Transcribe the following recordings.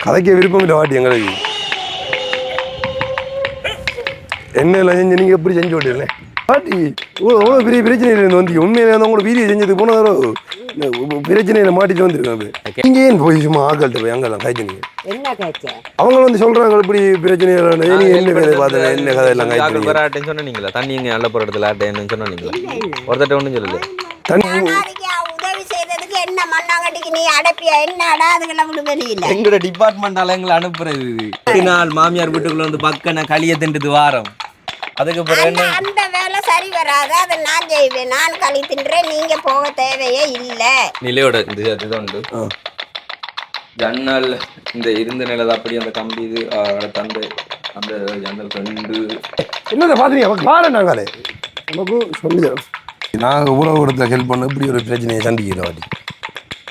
கதைக்க விருப்பம் இல்லை வாட்டி எங்களுக்கு என்ன எல்லாம் செஞ்சு நீங்கள் எப்படி செஞ்சு விட்டீங்களே பாட்டி எவ்வளோ பெரிய பிரச்சனையில் வந்து உண்மையிலே வந்து உங்களோட வீடியோ செஞ்சது போன தடவை பிரச்சனையில் மாட்டிட்டு வந்துருக்காங்க இங்கே ஏன் போய் சும்மா ஆக்கள்கிட்ட போய் அங்கெல்லாம் காய்ச்சினீங்க அவங்க வந்து சொல்கிறாங்க இப்படி பிரச்சனைகள் என்ன கதை பார்த்தேன் என்ன கதை எல்லாம் காய்ச்சி சொன்னீங்களா தண்ணி இங்கே நல்ல போகிற இடத்துல ஆட்டேன்னு சொன்னீங்களா ஒருத்தட்ட ஒன்றும் சொல்லல தண்ணி என்ன மண்ணாங்கட்டிக்கு நீ அடைப்பியா என்னடா அதுக்கெல்லாம் வெளியில எங்களோட டிபார்ட்மெண்டால எங்களை அனுப்புறது நாள் மாமியார் வீட்டுக்குள்ள வந்து பக்கம் களிய தின்றது வாரம் அதுக்கு பிறகு அந்த வேலை சரி வராது அதை நான் செய்வேன் நான் களி தின்றேன் நீங்க போக தேவையே இல்லை நிலையோட இது அதுதான் உண்டு ஜன்னல் இந்த இருந்த நிலை அப்படி அந்த கம்பி இது தந்தை அந்த ஜன்னல் ரெண்டு என்னதை பார்த்துருக்கீங்க வாரம் நாங்களே நமக்கும் சொல்லி நாங்கள் உணவு கொடுத்த ஹெல்ப் பண்ண இப்படி ஒரு பிரச்சனையை சந்திக்கல வாட்டி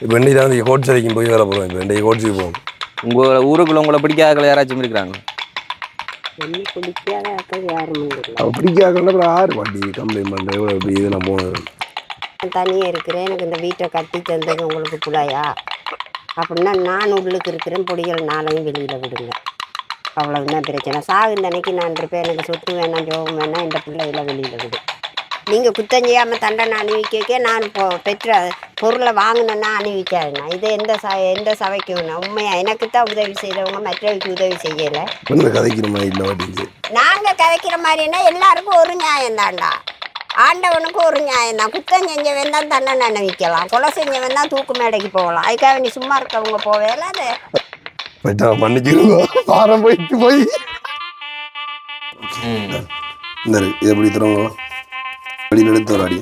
இப்போ இன்னைக்கு தான் வந்து கோட்ஸ் வரைக்கும் போய் வர போகிறோம் இப்போ இன்றைக்கு கோட்ஸுக்கு போவோம் உங்கள் ஊருக்குள்ள உங்களை பிடிக்காத யாராச்சும் இருக்கிறாங்க பிடிக்காத ஆறு வாட்டி கம்ப்ளைண்ட் பண்ணுறேன் எவ்வளோ இப்படி இதெல்லாம் போனது தனியாக இருக்கிறேன் எனக்கு இந்த வீட்டை கட்டி தந்தது உங்களுக்கு புள்ளையா அப்படின்னா நான் உள்ளுக்கு இருக்கிறேன் பொடிகள் நாளையும் வெளியில் விடுங்க அவ்வளவுதான் பிரச்சனை சாகுந்த அன்னைக்கு நான் இருப்பேன் எனக்கு சொத்து வேணாம் ஜோகம் வேணாம் இந்த பிள்ளைகளை வெளியில் விடு நீங்கள் குத்தம் செய்யாமல் தண்டனை அணிவிக்க நான் பெற்ற பொருளை வாங்கினேன்னா அணிவிக்காதுண்ணா இது எந்த சபைக்கு உண்மையாக எனக்கு தான் உதவி செய்தவங்க மற்றவங்களுக்கு உதவி செய்யலை கதைக்கிற மாதிரி இல்லை நாங்கள் கதைக்கிற மாதிரின்னா எல்லாருக்கும் ஒரு நியாயம் தான்டா ஆண்டவனுக்கு ஒரு நியாயம் தான் குத்தம் செஞ்சவன் தான் தண்டனை அணிவிக்கலாம் கொலை செஞ்சவன் தான் தூக்கு மேடைக்கு போகலாம் அதுக்காக நீ சும்மா இருக்கவங்க போவேல அது பண்ணிக்கிறோம் போயிட்டு போய் இந்த இது எப்படி தருவாங்க வெளியில் எடுத்து ஒரு அடி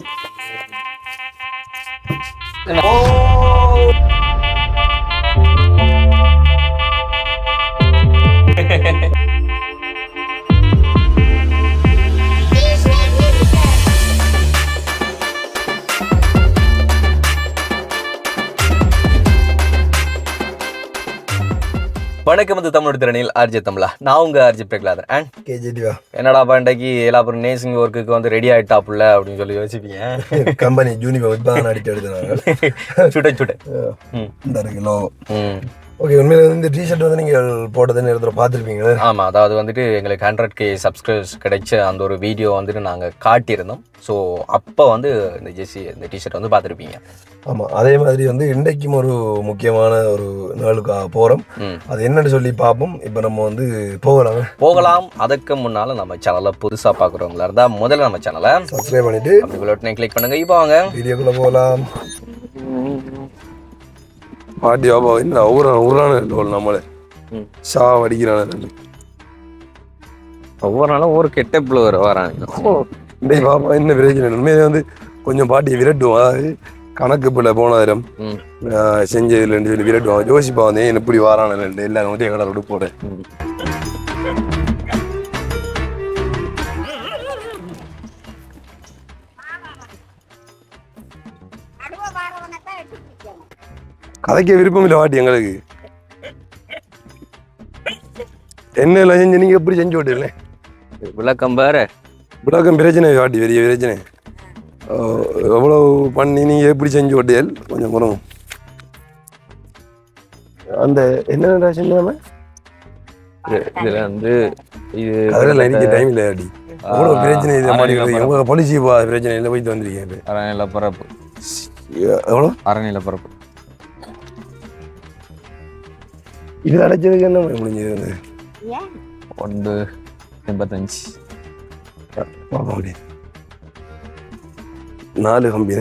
வணக்கம் வந்து தமிழ் திறனில் ஆர்ஜி தமிழா நான் உங்க ஆர்ஜி பிரகலாதன் அண்ட் கேஜிடிவா என்னடா பாண்டைக்கு எல்லாரும் நேசிங் ஒர்க்குக்கு வந்து ரெடி ஆகிட்டாப்புல அப்படின்னு சொல்லி யோசிப்பீங்க கம்பெனி ஜூனியர் உட்பாதனை அடிச்சு எடுத்துனாங்க சுட்ட இந்த கிலோ ஓகே உண்மையில வந்து இந்த டிஷர்ட் வந்து நீங்கள் போட்டதுன்னு நேரத்தில் பார்த்துருப்பீங்க ஆமாம் அதாவது வந்துட்டு எங்களுக்கு 100K சப்ஸ்கிரைபர்ஸ் கிடைச்ச அந்த ஒரு வீடியோ வந்துட்டு நாங்கள் காட்டியிருந்தோம் ஸோ அப்போ வந்து இந்த இந்த டிஷர்ட் வந்து பார்த்துருப்பீங்க ஆமாம் அதே மாதிரி வந்து இன்றைக்கும் ஒரு முக்கியமான ஒரு நாளுக்காக போகிறோம் அது என்னன்னு சொல்லி பார்ப்போம் இப்போ நம்ம வந்து போகலாம் அதுக்கு முன்னால் நம்ம சேனலை புதுசாக பார்க்குறவங்களா இருந்தால் முதல்ல நம்ம சேனலை சப்ஸ்கிரைப் பண்ணிவிட்டு அப்படி பட்டனை கிளிக் பண்ணுங்க இப்போ வாங்க வீடியோக்குள்ளே போகலாம் பாட்டி பாபா என்ன ஊரான நம்மளே அடிக்கிறான ஒவ்வொரு நாளும் ஒரு கெட்ட பிள்ளை வராங்க இன்றைக்கு பாப்பா என்ன பிரச்சனை உண்மையிலே வந்து கொஞ்சம் பாட்டியை விரட்டுவோம் அதாவது கணக்கு பிள்ளை போனாயிரம் செஞ்சதுலன்னு சொல்லி விரட்டுவாங்க யோசிப்பா வந்து எப்படி வரான எல்லாரும் வந்து எங்கடா விட்டு போறேன் கதைக்க விருப்பம் இல்லை வாட்டி எங்களுக்கு என்ன எல்லாம் செஞ்சு நீங்க எப்படி செஞ்சு விட்டீங்களே விளக்கம் பிரச்சனை வாட்டி பெரிய பிரச்சனை எவ்வளவு பண்ணி நீங்க எப்படி செஞ்சு விட்டீர்கள் கொஞ்சம் குறங்க அந்த என்ன செஞ்சாம இதுல வந்து இது அதெல்லாம் எனக்கு டைம் இல்லை வாட்டி எவ்வளவு பிரச்சனை இது மாதிரி எவ்வளவு பாலிசி பிரச்சனை இல்லை போயிட்டு வந்திருக்கேன் அரணில பரப்பு எவ்வளோ அரணில பரப்பு இது அடைச்சதுக்கு என்ன முடிஞ்சது வந்து 185 4 கம்பி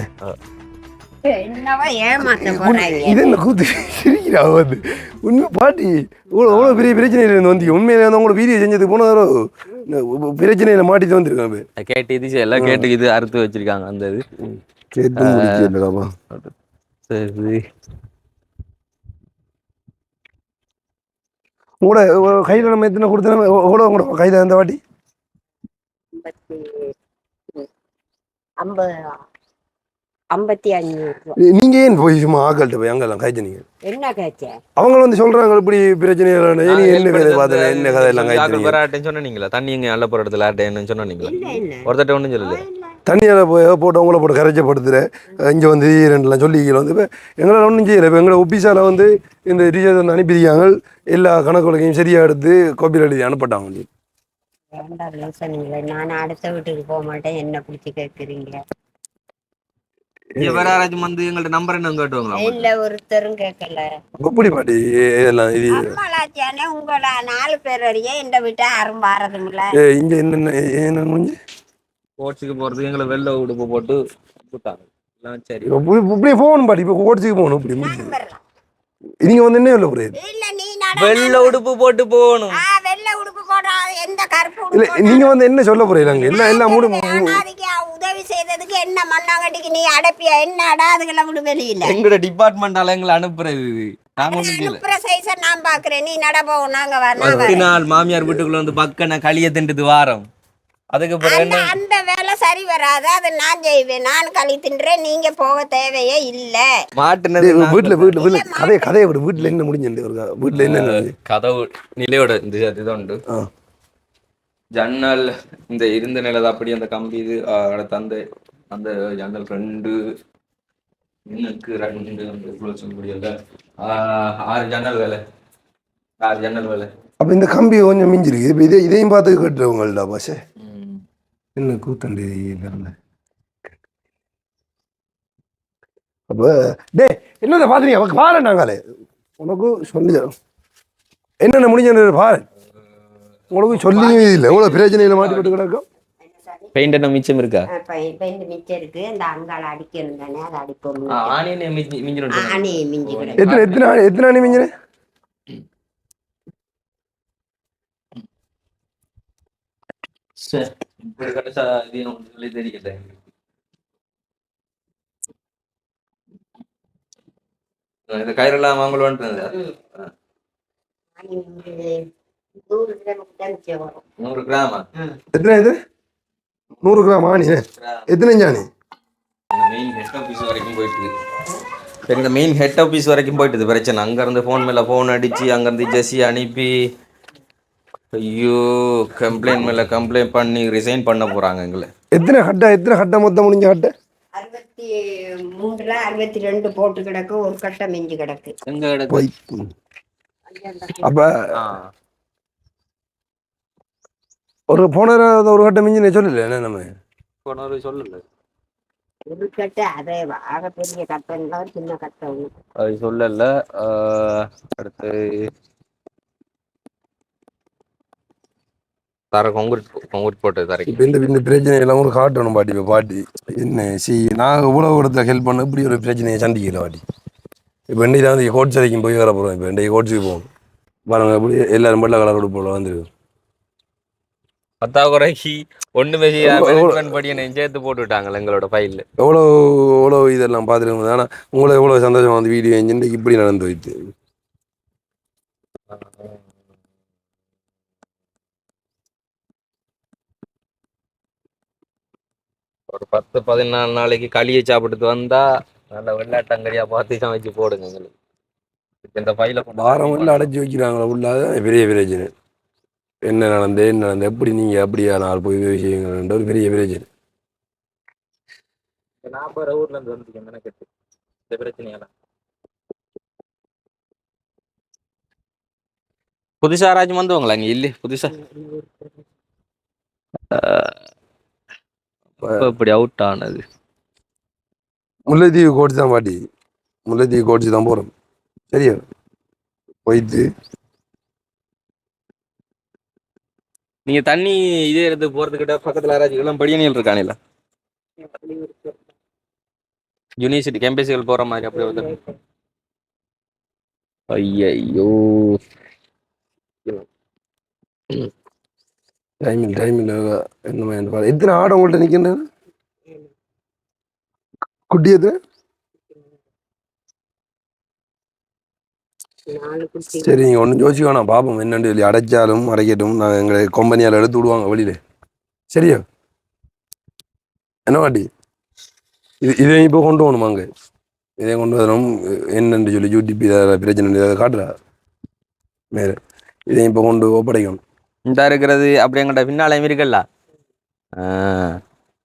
இது என்ன கூத்து சிரிக்கிறா வந்து உண்மை பாட்டி எவ்வளோ பெரிய பிரச்சனையில இருந்து வந்து உண்மையில வந்து உங்களோட வீடியோ செஞ்சதுக்கு போன தடவை பிரச்சனையில மாட்டிட்டு வந்துருக்காங்க கேட்டு இது எல்லாம் கேட்டு இது அறுத்து வச்சிருக்காங்க அந்த இது கேட்டு முடிக்கலாமா சரி உங்களோட கையில் நம்ம எத்தனை கொடுத்தோம் எவ்வளோ உங்களோட கையில் அந்த வாட்டி 55 நீங்க ஏன் போய் சும்மா ஆக்கள்கிட்ட போய் அங்கெல்லாம் காய்ச்சினீங்க என்ன காய்ச்ச அவங்க வந்து சொல்றாங்க இப்படி பிரச்சனை என்ன கதை பார்த்தேன் என்ன கதை எல்லாம் காய்ச்சி சொன்னீங்களா தண்ணி இங்கே நல்ல போகிற இடத்துல ஆட்டேன்னு சொன்னீங்களா ஒருத்தட்ட ஒன்றும் சொல்லல தண்ணியில் போட்டு உங்களை போட்டு கரைச்சப்படுத்துகிற இங்கே வந்து ரெண்டுலாம் சொல்லிக்கலாம் வந்து இப்போ எங்களால் ஒன்றும் செய்யலை இப்போ எங்களை ஒபிசாவில் வந்து இந்த டீச்சர் வந்து அனுப்பியிருக்காங்க எல்லா கணக்குகளையும் சரியாக எடுத்து காப்பி எழுதி அனுப்பட்டாங்க. வேண்டாம் யோசனைங்களே, நான் அடுத்த வீட்டுக்கு போக மாட்டேன், என்ன பிடிச்சி கேட்குறீங்க? வேற யாராச்சும் வந்து எங்கள்ட்ட நம்பர் என்ன கேட்டுவாங்களா? இல்ல ஒருத்தரும் கேட்கல. எப்படி பாட்டி இதெல்லாம் இது அம்மாளாச்சியானே உங்கள 4 பேர் வரையே இந்த வீட்டை யாரும் பாரதுமில்ல. இங்கே என்ன முடிஞ்சு கோட்ஸுக்கு போகிறது எங்களை வெள்ளை உடுப்பு போட்டு விட்டாங்க. சரி இப்படி போகணும் பாட்டி, இப்போ கோட்ஸுக்கு போகணும் இப்படி முடிஞ்சு வரலாம். நீங்கள் வந்து என்ன இல்லை புரியுது இல்ல நீ வெள்ளை உடுப்பு போட்டு போகணும். வெள்ளை உடுப்பு போடா, எந்த கருப்பு இல்லை உடுப்பு நீங்கள் வந்து என்ன சொல்ல போறீங்க எல்லாம் மூணு அனாதைக்கு உதவி செய்ததுக்கு என்ன மண்ணாங்கட்டிக்கு நீ அடைப்பியா என்னடா? அதுக்கெல்லாம் விடு வெளியில எங்களோட டிபார்ட்மெண்டால எங்களை அனுப்புறது நாங்க ஒண்ணும் செய்யல. அனுப்புற சைஸ நான் பாக்குறேன், நீ நட போவோம், நாங்க 10 நாள் மாமியார் வீட்டுக்குள்ள வந்து பக்கம் களிய திண்டுது வாரம். அதுக்கு பிறகு என்ன அந்த வேலை சரி வராது, அதை நான் செய்வேன். நான் களி தின்றேன், நீங்க போக தேவையே இல்ல. மாட்டுனது வீட்டில் கதையை விடு. வீட்டில் என்ன முடிஞ்சு வீட்டில் என்ன கதவு நிலையோட இந்த இது உண்டு. ஜன்னல் இந்த இருந்த நிலை அப்படி அந்த கம்பி இது அடுத்து அந்த அந்த ஜன்னல் 2 இன்னுக்கு 2 அந்த சொல்ல முடியல 6 ஜன்னல் வேலை 6 ஜன்னல் வேலை. அப்போ இந்த கம்பி கொஞ்சம் மிஞ்சிருக்கு. இப்போ இதையும் பார்த்து கேட்டுருவங்கள்டா பாஷே. என்ன கூத்தண்டி இல்லை அப்போ டே என்னென்ன பார்த்துறீங்க பாரு. நாங்களே உனக்கு சொல்லி என்னென்ன முடிஞ்ச பாரு. உங்களுக்கு சொல்லி இல்லை எவ்வளோ பிரச்சனையில் மாட்டிப்பட்டு கிடக்கும். பெயிண்ட் என்ன மிச்சம் இருக்கா? பெயிண்ட் மிச்சம் இருக்கு. அந்த அங்கால அடிக்கணும் தானே, அதை அடிக்கணும். ஆணி மிஞ்சிடும். ஆணி மிஞ்சி கிடக்கு. எத்தனை ஆணி மிஞ்சினே? தெரியல. இந்த கயிறெல்லாம் வாங்கலான்ட்டு 100 கிராம். எத்தனை இது 100 கிராம் ஆணி? எத்தனை ஆணி? மெயின் ஹெட் ஆஃபீஸ் வரைக்கும் போயிட்டு சரி, இந்த மெயின் ஹெட் ஆஃபீஸ் வரைக்கும் போயிட்டுது பிரச்சனை. அங்கேருந்து ஃபோன் மேலே ஃபோன் அடித்து அங்கேருந்து ஜெஸ்ஸி அனுப்பி ஐயோ கம்ப்ளைண்ட் மேலே கம்ப்ளைண்ட் பண்ணி ரிசைன் பண்ண போகிறாங்க எங்களை. எத்தனை கட்டை மொத்தம் முடிஞ்ச கட்டை? 63ல 62 போட்டு கிடக்கு. ஒரு கட்டை மிஞ்சி கிடக்கு. எங்க கிடக்கு? அப்போ ஒரு போன ஒரு கட்டை மிஞ்சி சொல்லல என்ன நம்ம போன சொல்லல. ஒரு கட்டை அதே ஆக பெரிய கட்டை, சின்ன கட்டை அது சொல்லல. அடுத்து தர கொங்குட் போட்டு தரைக்கு. இப்போ இந்த பிரச்சனை எல்லாம் ஒரு காட்டணும் பாட்டி. இப்போ பாட்டி என்ன நாங்கள் இவ்வளோ இடத்துல ஹெல்ப் பண்ண இப்படி ஒரு பிரச்சனையை சந்திக்கல பாட்டி. இப்போ இன்னைக்கு தான் வந்து கோட்ஸ் வரைக்கும் போய் வர போகிறோம். இப்போ இன்றைக்கு கோட்ஸுக்கு போவோம் பாருங்க. எப்படி எல்லாரும் வெள்ளை கலர் உடுப்போல வந்துருக்கு. 10 குறைக்கு ஒன்றுமே படி என்னை சேர்த்து போட்டுவிட்டாங்க எங்களோட ஃபைலில். எவ்வளோ இதெல்லாம் பார்த்துருக்கோம். ஆனால் உங்களை எவ்வளோ சந்தோஷமா வந்து வீடியோ இன்றைக்கு இப்படி நடந்து வைத்து ஒரு 10-14 நாளைக்கு களியை சாப்பிட்டுட்டு வந்தா நல்ல வெள்ளாட்டங்கரியா பார்த்து சமைச்சு போடுங்க எங்களுக்கு. இந்த ஃபைல வாரம் எல்லாம் அடைச்சி வைக்கிறாங்களா உள்ளாத பெரிய பிரச்சனை. என்ன நடந்து எப்படி நீங்கள் அப்படியா நாள் போய் விஷயங்கள்ன்ற ஒரு பெரிய பிரச்சனை. நான் போகிற ஊர்ல இருந்து வந்துருக்கேன் மெனக்கெட்டு இந்த பிரச்சனையெல்லாம். புதுசா யாராச்சும் வந்துவாங்களா இங்கே? இல்லை புதுசா இப்படி அவுட் ஆனது. முல்லைத்தீவு கோட்ஸ் தான் பாட்டி. முல்லைத்தீவு கோட்ஸ் தான் போகிறோம். சரியா போயிட்டு நீங்க தண்ணி இதே எடுத்து போறதுக்கிட்ட பக்கத்துல யாராச்சும் எல்லாம் படியணிகள் இருக்கானில்ல? யூனிவர்சிட்டி கேம்பஸுகள் போற மாதிரி அப்படி வந்து ஐயோ டைமில் என்ன எத்தனை ஆடு உங்கள்கிட்ட நிற்கின்றது? குட்டி எத்தனை? சரி நீங்கள் ஒன்றும் யோசிக்க வேணாம். பார்ப்போம் என்னென்னு சொல்லி அடைச்சாலும் அடைக்கட்டும். நாங்கள் எங்களை கம்பெனியால் எடுத்து விடுவாங்க வெளியில். சரியா என்ன பாட்டி? இதையும் இப்போ கொண்டு போகணும். அங்கே இதையும் கொண்டு வரணும். என்னென்னு சொல்லி யூடியூப் இதில் பிரச்சனை இதை காட்டுறா மேலே. இதையும் இப்போ கொண்டு ஒப்படைக்கணும். இந்த இருக்கிறது அப்படி எங்கிட்ட பின்னாலையும் இருக்குல்ல